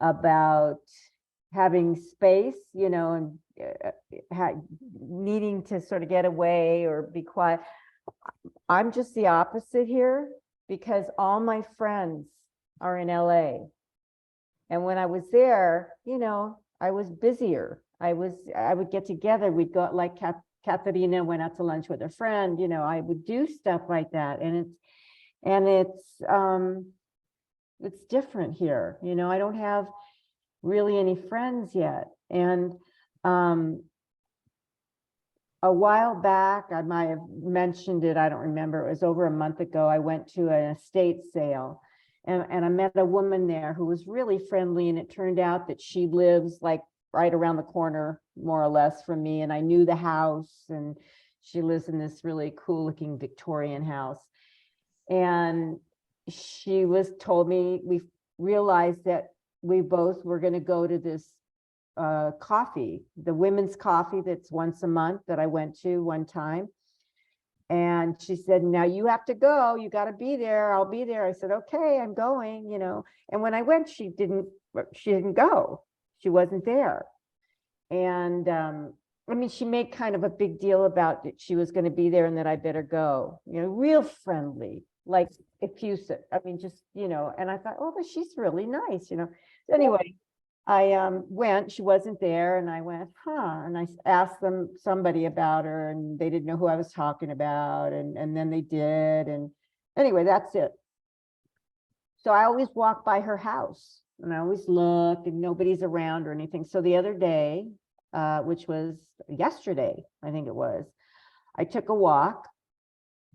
about having space, and needing to sort of get away or be quiet. I'm just the opposite here because all my friends are in LA. And when I was there, I was busier. I would get together. We'd go, like Katerina went out to lunch with a friend, I would do stuff like that. And it's different here. I don't have really any friends yet. And a while back, I might have mentioned it, I don't remember, it was over a month ago, I went to an estate sale. And I met a woman there who was really friendly, and it turned out that she lives like right around the corner, more or less, from me. And I knew the house, and she lives in this really cool looking Victorian house. And she told me, we realized that we both were going to go to this coffee, the women's coffee that's once a month that I went to one time. And she said, now you have to go, you got to be there, I'll be there. I said, okay, I'm going, and when I went, she didn't go, she wasn't there. And I mean, she made kind of a big deal about it. She was going to be there and that I better go, real friendly, like effusive. I mean, just, and I thought, oh, but she's really nice, Anyway, I went, she wasn't there, and I went, and I asked somebody about her, and they didn't know who I was talking about, and then they did, and anyway, that's it. So I always walk by her house, and I always look, and nobody's around or anything. So the other day, which was yesterday, I think it was, I took a walk,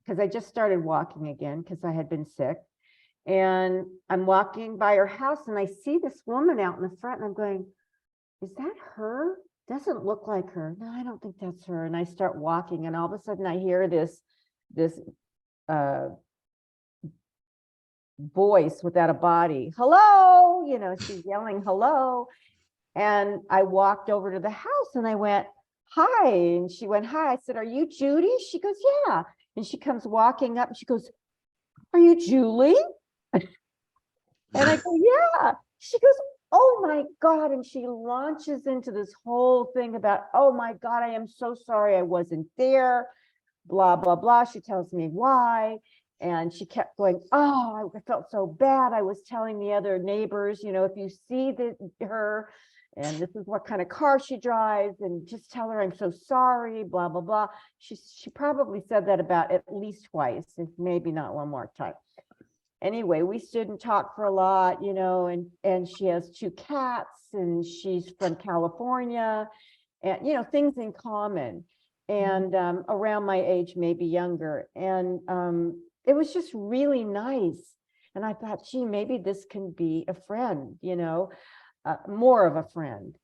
because I just started walking again, because I had been sick. And I'm walking by her house, and I see this woman out in the front, and I'm going, is that her? Doesn't look like her. No, I don't think that's her. And I start walking, and all of a sudden I hear this voice without a body. Hello, she's yelling hello. And I walked over to the house, and I went, hi. And she went, hi. I said, are you Judy? She goes, yeah. And she comes walking up, and she goes, are you Julie? And I go, yeah. She goes, oh my God. And she launches into this whole thing about, oh my God, I am so sorry I wasn't there, blah, blah, blah. She tells me why. And she kept going, oh, I felt so bad. I was telling the other neighbors, if you see her, and this is what kind of car she drives, and just tell her I'm so sorry, blah, blah, blah. She probably said that about at least twice, if maybe not one more time. Anyway, we stood and talked for a lot, and she has 2 cats, and she's from California, and, things in common, and around my age, maybe younger. And it was just really nice. And I thought, gee, maybe this can be a friend, more of a friend.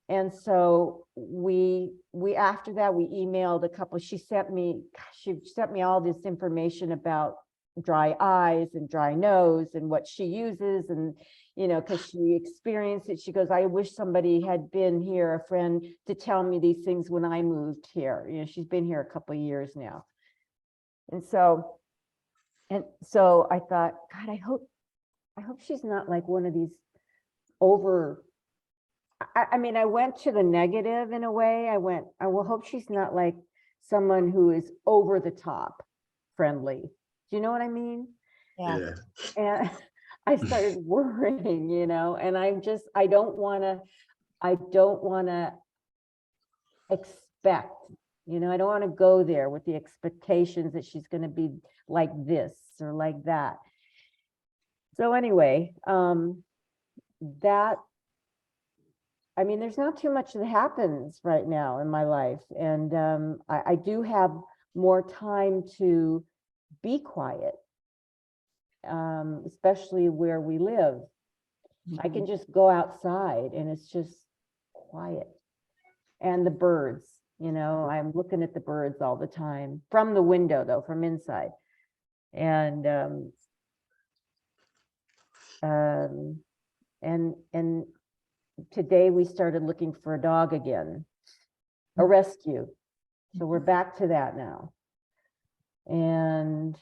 And so we after that, we emailed a couple. She sent me all this information about dry eyes and dry nose and what she uses, and because she experienced it. She goes, I wish somebody had been here, a friend, to tell me these things when I moved here. She's been here a couple of years now. And so I thought, God, I hope she's not like one of these over. I mean, I went to the negative in a way. I will hope she's not like someone who is over the top friendly. Do you know what I mean? Yeah. And I started worrying, and I don't want to expect, I don't want to go there with the expectations that she's going to be like this or like that. So anyway, I mean, there's not too much that happens right now in my life. And I do have more time to be quiet, especially where we live. I can just go outside and it's just quiet. And the birds, I'm looking at the birds all the time from the window though, from inside. And and today we started looking for a dog again, a rescue. So we're back to that now. And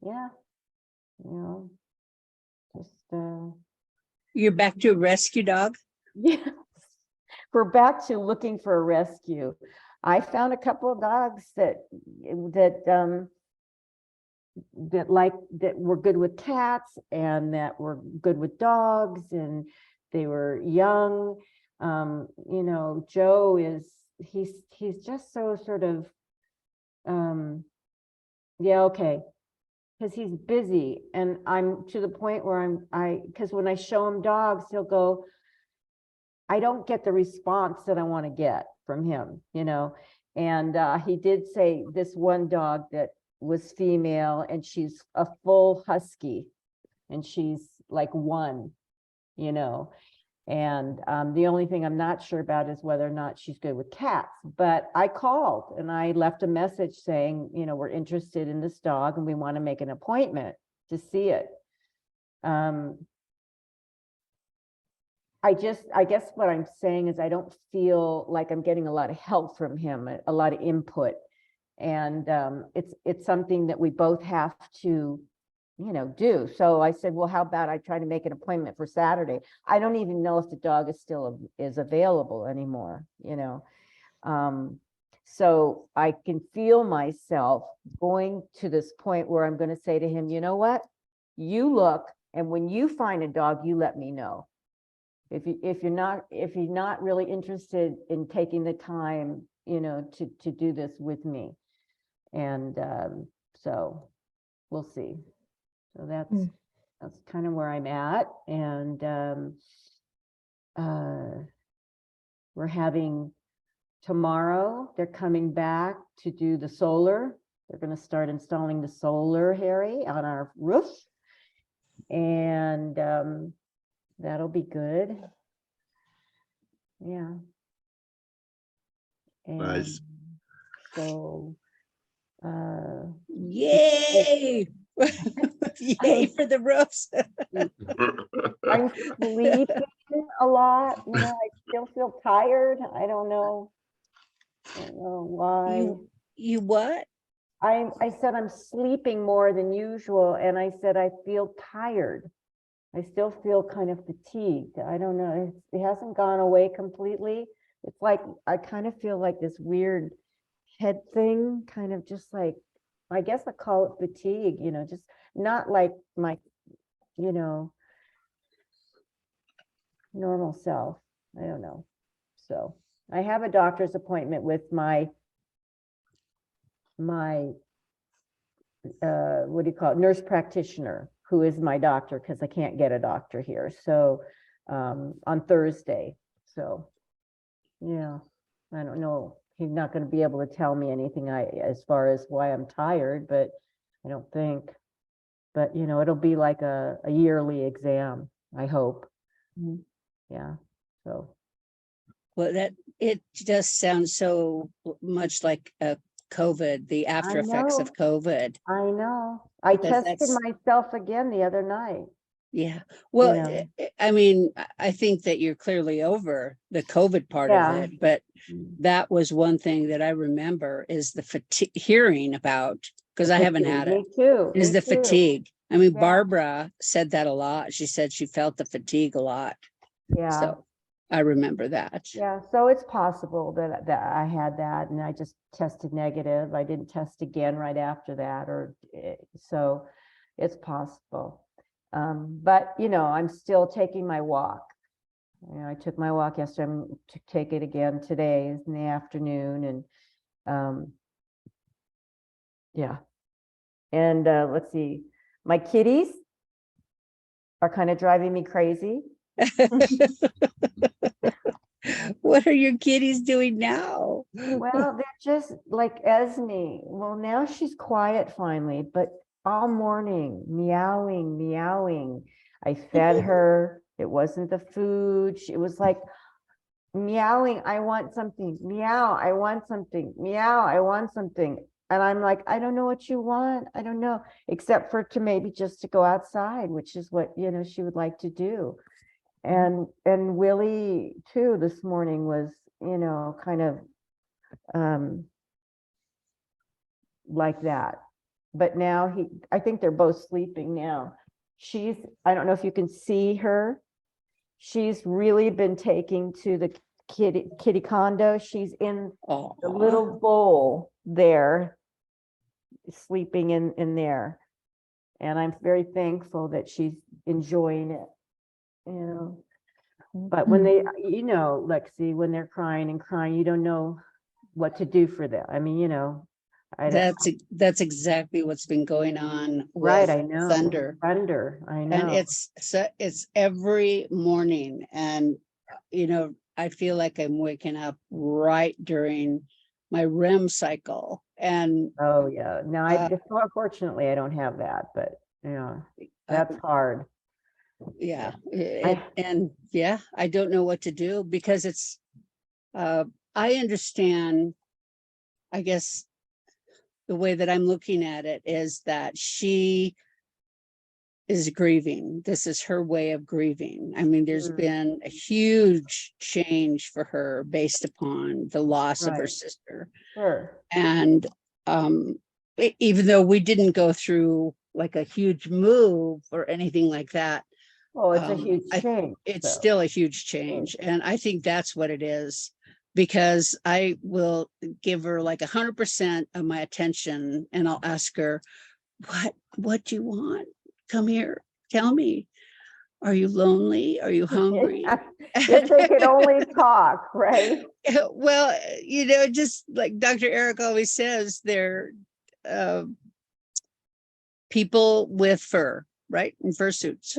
yeah, just You're back to a rescue dog? yeah, we're back to looking for a rescue. I found a couple of dogs that were good with cats and that were good with dogs, and they were young. Joe he's just so sort of yeah, okay, because he's busy, and I'm to the point where because when I show him dogs, he'll go, I don't get the response that I want to get from him, and he did say this one dog that was female, and she's a full husky, and she's like one, and the only thing I'm not sure about is whether or not she's good with cats. But I called and I left a message saying, we're interested in this dog and we want to make an appointment to see it. I guess what I'm saying is I don't feel like I'm getting a lot of help from him, a lot of input. And it's something that we both have to do. So I said, well, how about I try to make an appointment for Saturday? I don't even know if the dog is still is available anymore, so I can feel myself going to this point where I'm going to say to him, you know what, you look, and when you find a dog, you let me know. If you're not really interested in taking the time, to do this with me. And so we'll see. So that's kind of where I'm at. And we're having tomorrow, they're coming back to do the solar. They're going to start installing the solar, Harry, on our roof. And that'll be good. Yeah. And Nice. so Yay! Yay for the roofs. I'm sleeping a lot. I still feel tired. I don't know why. You what? I said I'm sleeping more than usual, and I said I feel tired. I still feel kind of fatigued. I don't know. It hasn't gone away completely. It's like I kind of feel like this weird head thing, kind of just like, I guess I call it fatigue, just not like my, normal self. I don't know. So I have a doctor's appointment with my what do you call it, nurse practitioner, who is my doctor because I can't get a doctor here. So on Thursday. So yeah, I don't know. He's not going to be able to tell me anything as far as why I'm tired, but I don't think. But it'll be like a yearly exam, I hope. Mhm. Yeah. So Well, it just sounds so much like COVID, the after effects of COVID. I know. I Because tested that's- myself again the other night. Yeah. Well, know. I mean, I think that you're clearly over the COVID part of Yeah. it, but that was one thing that I remember is the fatigue, hearing about, because I haven't had it, Me too. is me the too. fatigue. I mean, Yeah. Barbara said that a lot. She said she felt the fatigue a lot. Yeah. So I remember that. Yeah. So it's possible that I had that, and I just tested negative. I didn't test again right after that, so it's possible. But I'm still taking my walk. I took my walk yesterday. I'm to take it again today in the afternoon, and yeah. And let's see, my kitties are kind of driving me crazy. What are your kitties doing now? Well, they're just like Esme. Well, now she's quiet finally, but all morning, meowing, meowing. I fed her. It wasn't the food. It was like meowing, I want something, meow, I want something, meow, I want something. And I'm like, I don't know what you want. I don't know, except for to maybe just to go outside, which is what, you know, she would like to do. And Willie too, this morning was, you know, kind of like that. But now I think they're both sleeping now. I don't know if you can see her. She's really been taking to the kitty condo. She's in the little bowl there, sleeping in there. And I'm very thankful that she's enjoying it, you know. But when they, you know, Lexi, when they're crying and crying, you don't know what to do for them. I mean, you know, That's exactly what's been going on right, with I know. Thunder. Thunder, I know. And it's every morning, and you know, I feel like I'm waking up right during my REM cycle. And oh yeah, no, unfortunately I don't have that, but you know, that's hard. Yeah, I I don't know what to do, because it's I understand, I guess the way that I'm looking at it is that she is grieving. This is her way of grieving. I mean, there's been a huge change for her based upon the loss of her Right. sister. Sure. And even though we didn't go through like a huge move or anything like that, Well, it's a huge change. it's so. still a huge change. And I think that's what it is, because I will give her like 100% of my attention, and I'll ask her, what do you want? Come here, tell me. Are you lonely? Are you hungry? If they could only talk, right? Well, you know, just like Dr. Eric always says, they're people with fur, right? In fursuits.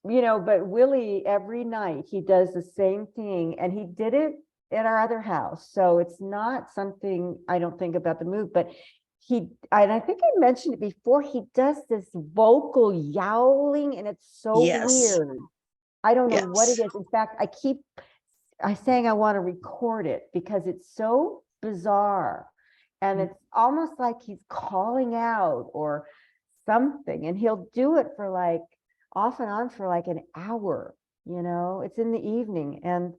You know, but Willie, every night he does the same thing, and he did it at our other house. So it's not something I don't think about the move, but and I think I mentioned it before, he does this vocal yowling, and it's so Yes. weird. I don't know what it Yes. is. In fact, I saying I want to record it because it's so bizarre. And it's almost like he's calling out or something, and he'll do it for like off and on for like an hour, you know, it's in the evening. And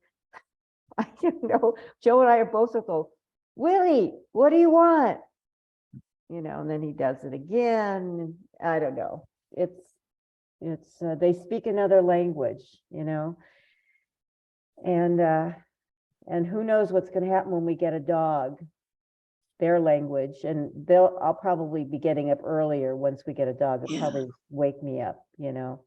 I don't know, Joe and I are both will go, Willie, what do you want? You know, and then he does it again. I don't know. It's they speak another language, you know, and who knows what's going to happen when we get a dog, their language. And I'll probably be getting up earlier once we get a dog. It'll probably wake me up, you know.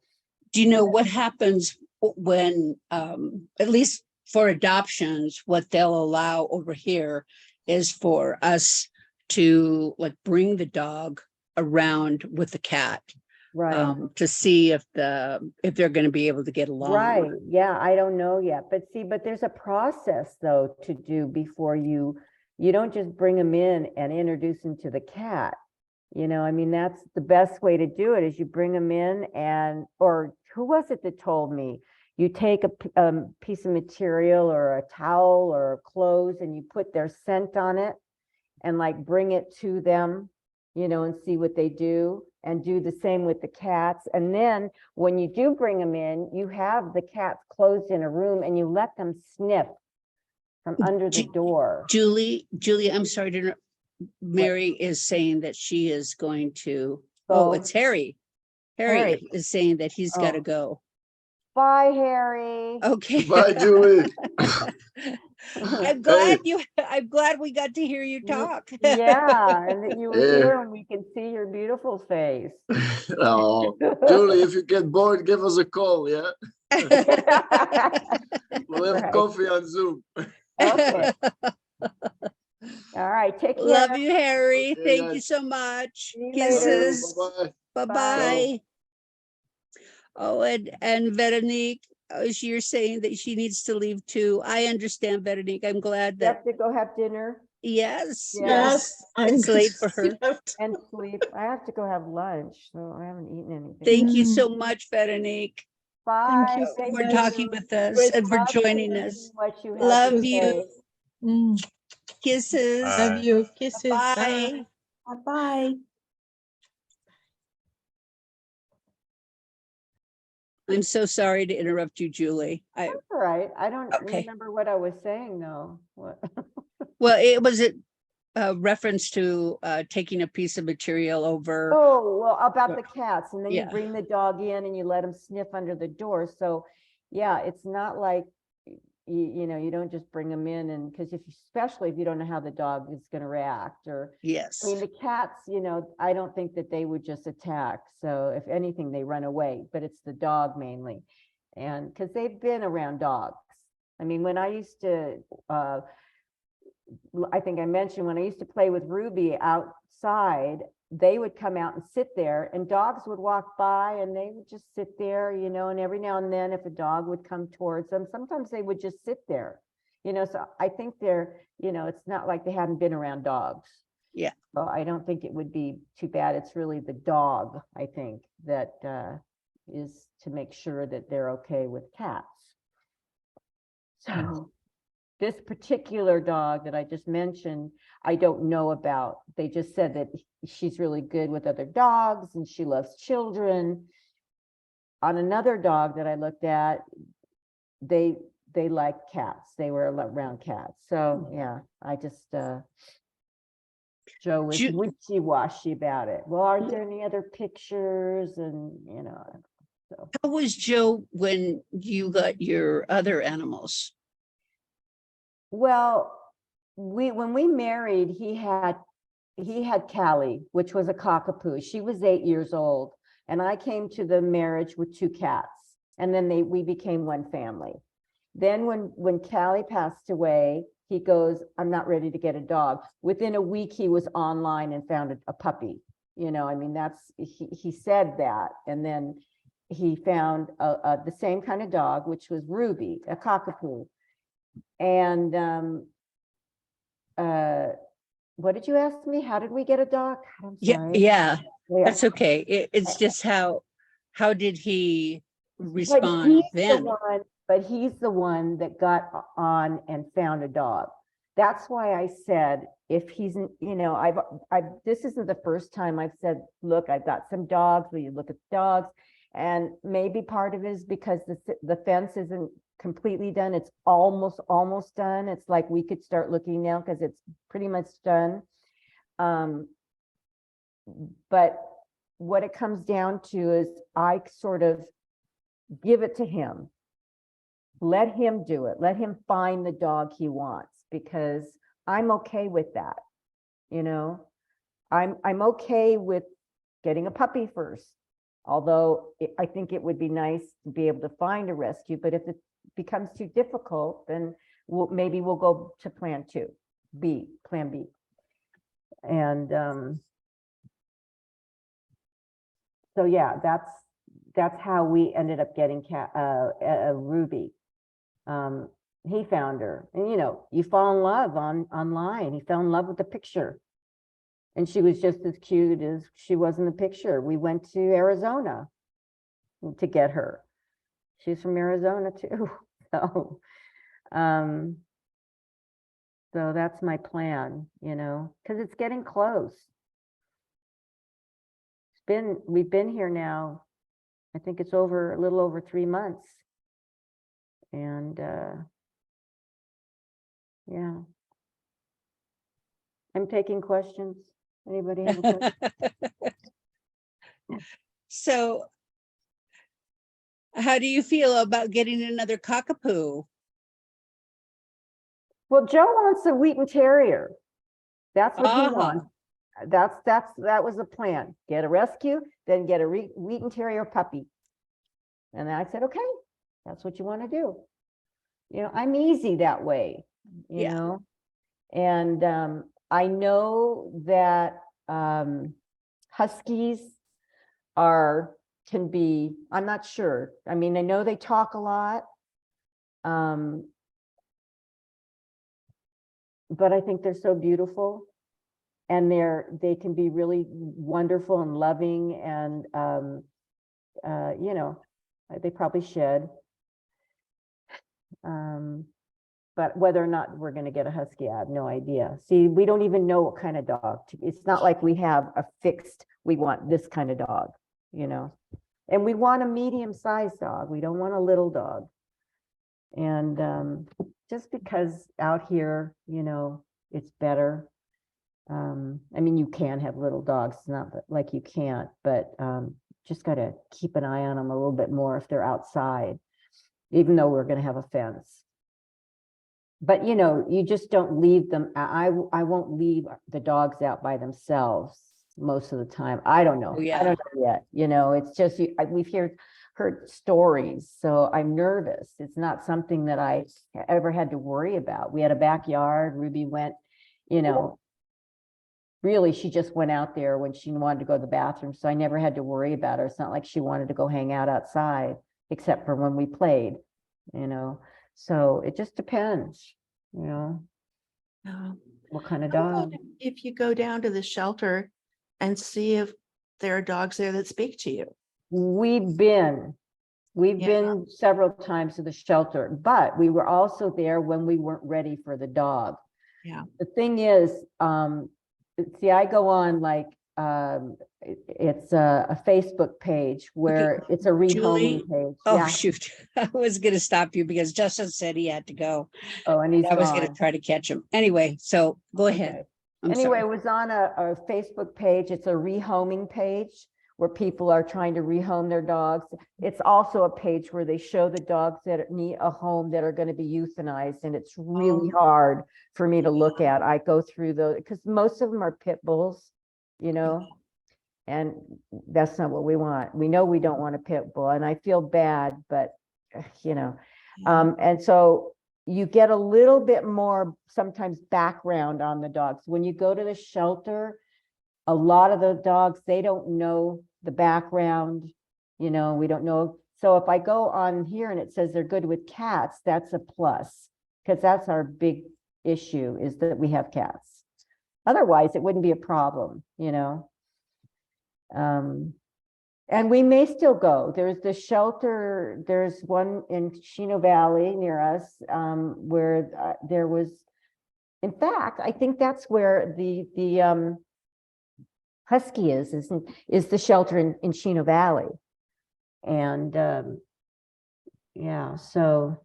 Do you know what happens when, at least for adoptions, what they'll allow over here is for us to like bring the dog around with the cat, Right. to see if they're going to be able to get along. Right. Yeah, I don't know yet. But there's a process though to do before you don't just bring them in and introduce them to the cat. You know, I mean, that's the best way to do it is you bring them in or who was it that told me? You take a piece of material or a towel or clothes and you put their scent on it and like bring it to them, you know, and see what they do, and do the same with the cats. And then when you do bring them in, you have the cats closed in a room and you let them sniff from under the door. Julie, I'm sorry to interrupt. Mary is saying that she is going to, it's Harry. Harry is saying that he's got to go. Bye, Harry. Okay. Bye, Julie. I'm glad we got to hear you talk. Yeah, and that you were here and we can see your beautiful face. Oh, Julie, if you get bored, give us a call, yeah? We'll have coffee on Zoom. Okay. All right, take care. Love you, Harry. Okay, Thank guys. you so much. See you Kisses. Bye-bye. Bye-bye. Oh, and Veronique, you're saying that she needs to leave too. I understand, Veronique. I'm glad You that have to go have dinner. Yes, Yeah. yes. It's late for her. And sleep. I have to go have lunch, so I haven't eaten anything. Thank you Mm. so much, Veronique, Bye. you so Thank for much. talking you. with us Great and for Love joining hearing us. what you have Love to you. say. Mm. Kisses. Bye. Love you. Kisses. Bye. Bye. I'm so sorry to interrupt you, Julie. That's all right. I don't Okay. remember what I was saying though. What? Well, it was a reference to taking a piece of material over. Oh, well, about the cats, and then you Yeah. bring the dog in and you let him sniff under the door. So, yeah, it's not like you know, you don't just bring them in, and because especially if you don't know how the dog is going to react, or Yes. I mean, the cats, you know, I don't think that they would just attack. So if anything, they run away, but it's the dog mainly. And because they've been around dogs. I mean, when I used to, I think I mentioned when I used to play with Ruby outside, they would come out and sit there, and dogs would walk by and they would just sit there, you know, and every now and then if a dog would come towards them, sometimes they would just sit there, you know, so I think they're, you know, it's not like they hadn't been around dogs. Yeah. So I don't think it would be too bad. It's really the dog, I think, that is to make sure that they're okay with cats. So this particular dog that I just mentioned, I don't know about. They just said that she's really good with other dogs and she loves children. On another dog that I looked at, they like cats. They were around cats. So yeah, I just Joe was wishy-washy about it. Well, aren't there any other pictures? And you know, so How was Joe when you got your other animals? well, when we married, he had Callie, which was a cockapoo. She was 8 years old, and I came to the marriage with 2 cats, and then we became one family. Then when Callie passed away, he goes, "I'm not ready to get a dog." Within a week, he was online and found a puppy. You know, I mean, he said that, and then he found the same kind of dog, which was Ruby, a cockapoo. And what did you ask me? How did we get a dog? I'm Yeah, sorry. yeah, Yeah. that's okay. It's just how did he But respond he's the then? one, but he's the one that got on and found a dog. That's why I said, if he's, you know, this isn't the first time I've said, look, I've got some dogs, will you look at the dogs? And maybe part of it is because the fence isn't completely done. It's almost done. It's like we could start looking now because it's pretty much done. But what it comes down to is I sort of give it to him. Let him do it. Let him find the dog he wants, because I'm okay with that. You know, I'm okay with getting a puppy first. Although I think it would be nice to be able to find a rescue, but if it becomes too difficult, then maybe we'll go to plan B. And so yeah, that's how we ended up getting Ruby. He found her, and you know, you fall in love online. He fell in love with the picture, and she was just as cute as she was in the picture. We went to Arizona to get her. She's from Arizona too. So so that's my plan, you know, because it's getting close. We've been here now, I think it's a little over 3 months. And yeah. I'm taking questions. Anybody have a question? So how do you feel about getting another cockapoo? Well, Joe wants a Wheaten Terrier. That's what he Ah. wants. That was the plan. Get a rescue, then get a Wheaten Terrier puppy. And I said, okay, that's what you want to do. You know, I'm easy that way, you Yeah. know. And I know that Huskies can be, I'm not sure. I mean, I know they talk a lot. but I think they're so beautiful. And they can be really wonderful and loving, and you know, they probably should. But whether or not we're going to get a husky, I have no idea. See, we don't even know what kind of dog. It's not like we have a fixed, we want this kind of dog, you know. And we want a medium-sized dog. We don't want a little dog. And just because out here, you know, it's better. I mean, you can have little dogs. It's not like you can't, but just got to keep an eye on them a little bit more if they're outside, even though we're going to have a fence. But, you know, you just don't leave them. I won't leave the dogs out by themselves most of the time. I don't know. Oh, yeah. I don't know yet. You know, it's just, we've heard stories. So I'm nervous. It's not something that I ever had to worry about. We had a backyard. Ruby went, you know, really, she just went out there when she wanted to go to the bathroom. So I never had to worry about her. It's not like she wanted to go hang out outside, except for when we played, you know. So it just depends, you know, what kind of How about dog. if you go down to the shelter and see if there are dogs there that speak to you? We've been Yeah. several times to the shelter, but we were also there when we weren't ready for the dog. Yeah. The thing is, see, I go on like, it's a Facebook page where it's a rehoming Julie? page. Oh, Yeah. shoot. I was going to stop you because Justin said he had to go. Oh, and he's I was going to gone. try to catch him. Anyway, so go ahead. Okay. I'm Anyway, sorry. it was on a Facebook page. It's a rehoming page where people are trying to rehome their dogs. It's also a page where they show the dogs that need a home that are going to be euthanized. And it's really hard for me to look at. I go through those because most of them are pit bulls, you know, and that's not what we want. We know we don't want a pit bull, and I feel bad, but you know, and so you get a little bit more sometimes background on the dogs. When you go to the shelter, a lot of the dogs, they don't know the background, you know, we don't know. So if I go on here and it says they're good with cats, that's a plus, because that's our big issue, is that we have cats. Otherwise, it wouldn't be a problem, you know. And we may still go. There's the shelter, there's one in Chino Valley near us, where there was, in fact, I think that's where the husky is the shelter in Chino Valley. And yeah, so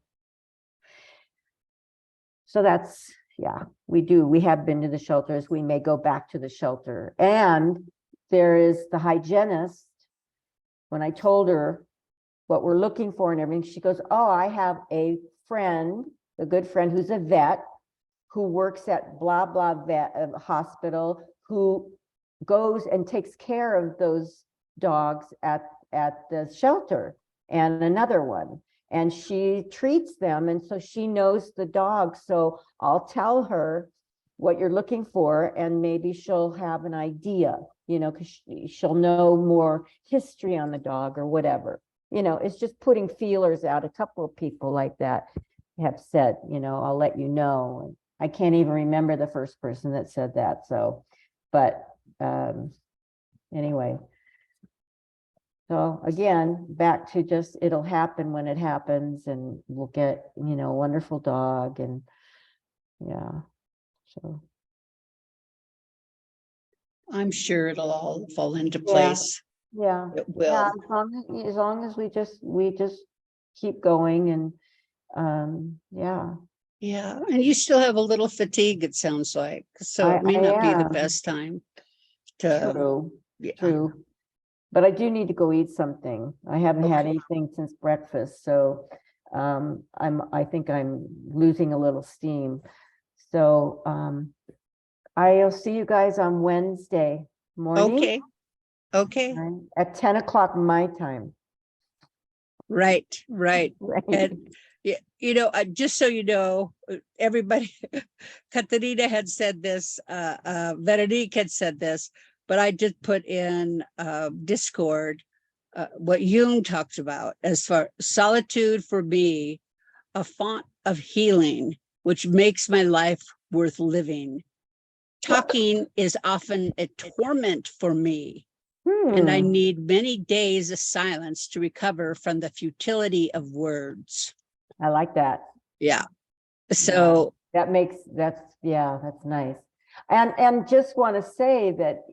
that's, yeah, we have been to the shelters. We may go back to the shelter. And there is the hygienist. When I told her what we're looking for and everything, she goes, oh, I have a friend, a good friend who's a vet, who works at blah, blah vet hospital, who goes and takes care of those dogs at the shelter, and another one. And she treats them. And so she knows the dogs. So I'll tell her what you're looking for, and maybe she'll have an idea, you know, because she'll know more history on the dog or whatever. You know, it's just putting feelers out. A couple of people like that have said, you know, I'll let you know. And I can't even remember the first person that said that. So, but anyway. So again, back to just, it'll happen when it happens, and we'll get, you know, a wonderful dog. And yeah, so. I'm sure it'll all fall into place. Yeah. It will. Yeah, as long as we just keep going, and yeah. Yeah, and you still have a little fatigue, it sounds like, so it may I not be the am. best time to, True, yeah. true. But I do need to go eat something. I haven't had anything since breakfast, so I think I'm losing a little steam. So I'll see you guys on Wednesday morning. Okay, Right, at 10 o'clock my time. right. Right. And yeah, you know, just so you know, everybody, Katerina had said this, Veronique had said this, but I did put in Discord what Jung talked about as far solitude for me, a font of healing, which makes my life worth living. Talking is often a torment for me, and I need many days of silence to recover from the futility of words. I like that. Yeah. So That makes, that's nice. And just want to say that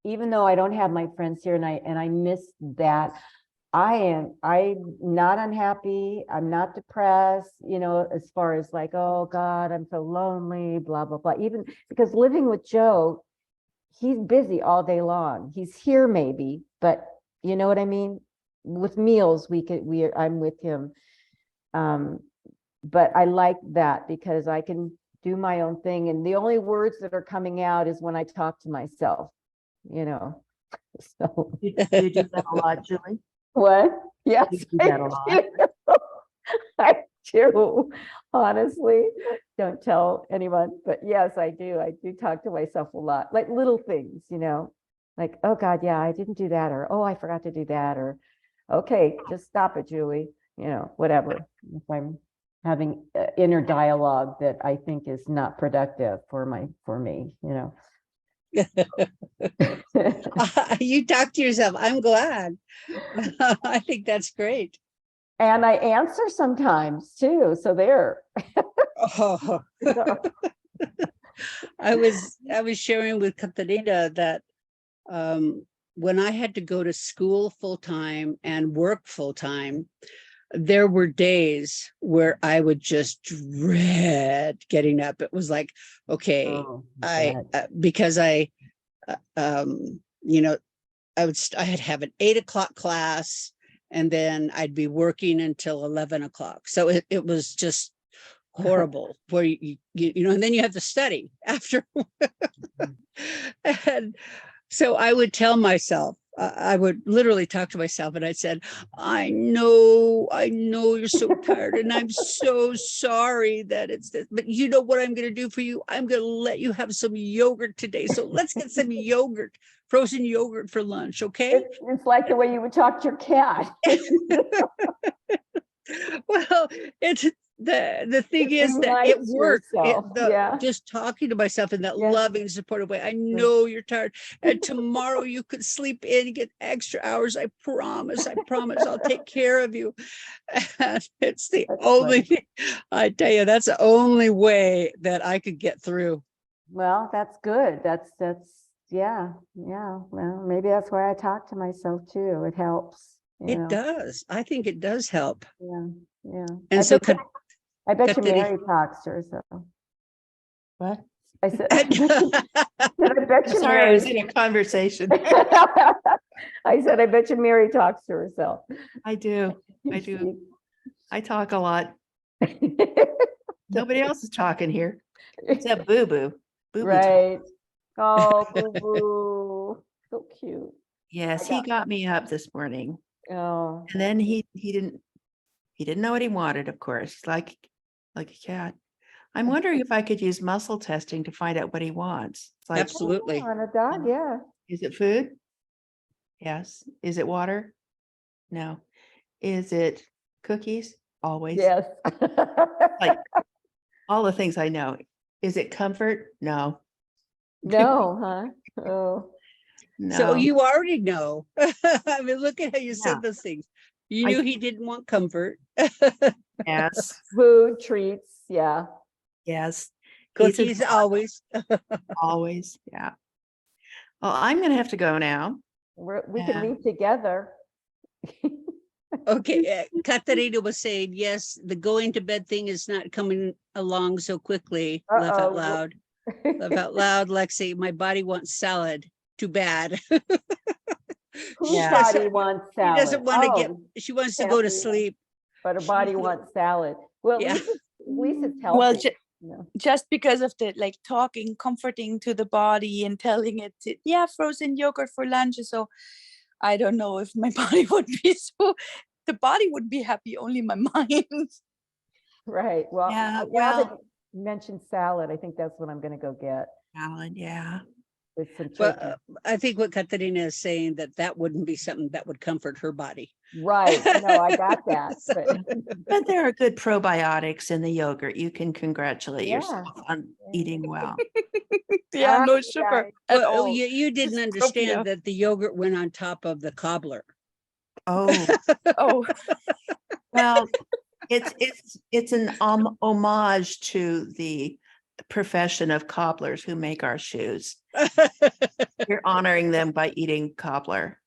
even though I don't have my friends here and I miss that, I'm not unhappy. I'm not depressed, you know, as far as like, oh God, I'm so lonely, blah, blah, blah. Even because living with Joe, he's busy all day long. He's here maybe, but you know what I mean? With meals, I'm with him. But I like that because I can do my own thing. And the only words that are coming out is when I talk to myself, you know. So You do that a lot, Julie? what? Yes, You do that a lot. do. I do. Honestly, don't tell anyone, but yes, I do. I do talk to myself a lot, like little things, you know, like, oh God, yeah, I didn't do that, or oh, I forgot to do that, or okay, just stop it, Julie, you know, whatever. If I'm having inner dialogue that I think is not productive for me, you know. you talk to yourself. I'm glad. I think that's great. And I answer sometimes too. So there. Oh. I was sharing with Katarina that when I had to go to school full time and work full time, there were days where I would just dread getting up. It was like, okay, because I, you know, I had have an 8 o'clock class, and then I'd be working until 11 o'clock. So it was just horrible where you know, and then you have to study after. And so I would tell myself, I would literally talk to myself, and I said, I know you're so tired, and I'm so sorry that it's this, but you know what I'm going to do for you? I'm going to let you have some yogurt today. So let's get some yogurt, frozen yogurt for lunch, okay? It's like the way you would talk to your cat. Well, it's the thing is that it worked. Just talking to myself in that loving, supportive way. I know you're tired, and tomorrow you could sleep in and get extra hours. I promise. I'll take care of you. And it's the only thing, I tell you, that's the only way that I could get through. Well, that's good. That's yeah. Well, maybe that's why I talk to myself too. It helps. It does. I think it does help. Yeah. And so I bet you Mary talks to herself. What? I said, I bet you Sorry, I was in a conversation. I said, I bet you Mary talks to herself. I do. I talk a lot. Nobody else is talking here except Boo Boo. Right. Oh, Boo Boo. So cute. Yes, he got me up this morning. Oh. And then he didn't know what he wanted, of course, like a cat. I'm wondering if I could use muscle testing to find out what he wants. It's like, absolutely. On a dog, yeah. Is it food? Yes. Is it water? No. Is it cookies? Always. Yes. Like all the things I know. Is it comfort? No. No, huh? Oh. No. So you already know. I mean, look at how you said those things. You knew he didn't want comfort. Yes. Food, treats, yeah. Yes. Cookies always. Always, yeah. Well, I'm going to have to go now. We can leave together. Okay, Katarina was saying, yes, the going to bed thing is not coming along so quickly. Laugh out loud. Laugh out loud, Lexi. My body wants salad. Too bad. Whose body wants salad? She doesn't want to get, she wants to go to sleep. But her body wants salad. Well, at least it's healthy. Well, just because of the like talking, comforting to the body and telling it, frozen yogurt for lunch. So I don't know if my body would be so, the body would be happy, only my mind. Right. Well, now that you mentioned salad, I think that's what I'm going to go get. Salad, yeah. with some Well, turkey. I think what Katarina is saying that wouldn't be something that would comfort her body. Right, no, I got that, So- but But there are good probiotics in the yogurt. You can congratulate Yeah. yourself on eating well. Yeah, Ah, no you sugar guys. at Well, all. you didn't Just understand Copia. that the yogurt went on top of the cobbler. Oh, Oh, well, it's an homage to the profession of cobblers who make our shoes. You're honoring them by eating cobbler.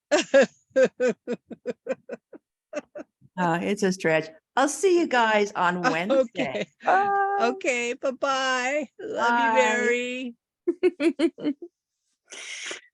It's a stretch. I'll see you guys on Wednesday. Okay. Okay. Bye-bye. Love you, Bye. Mary.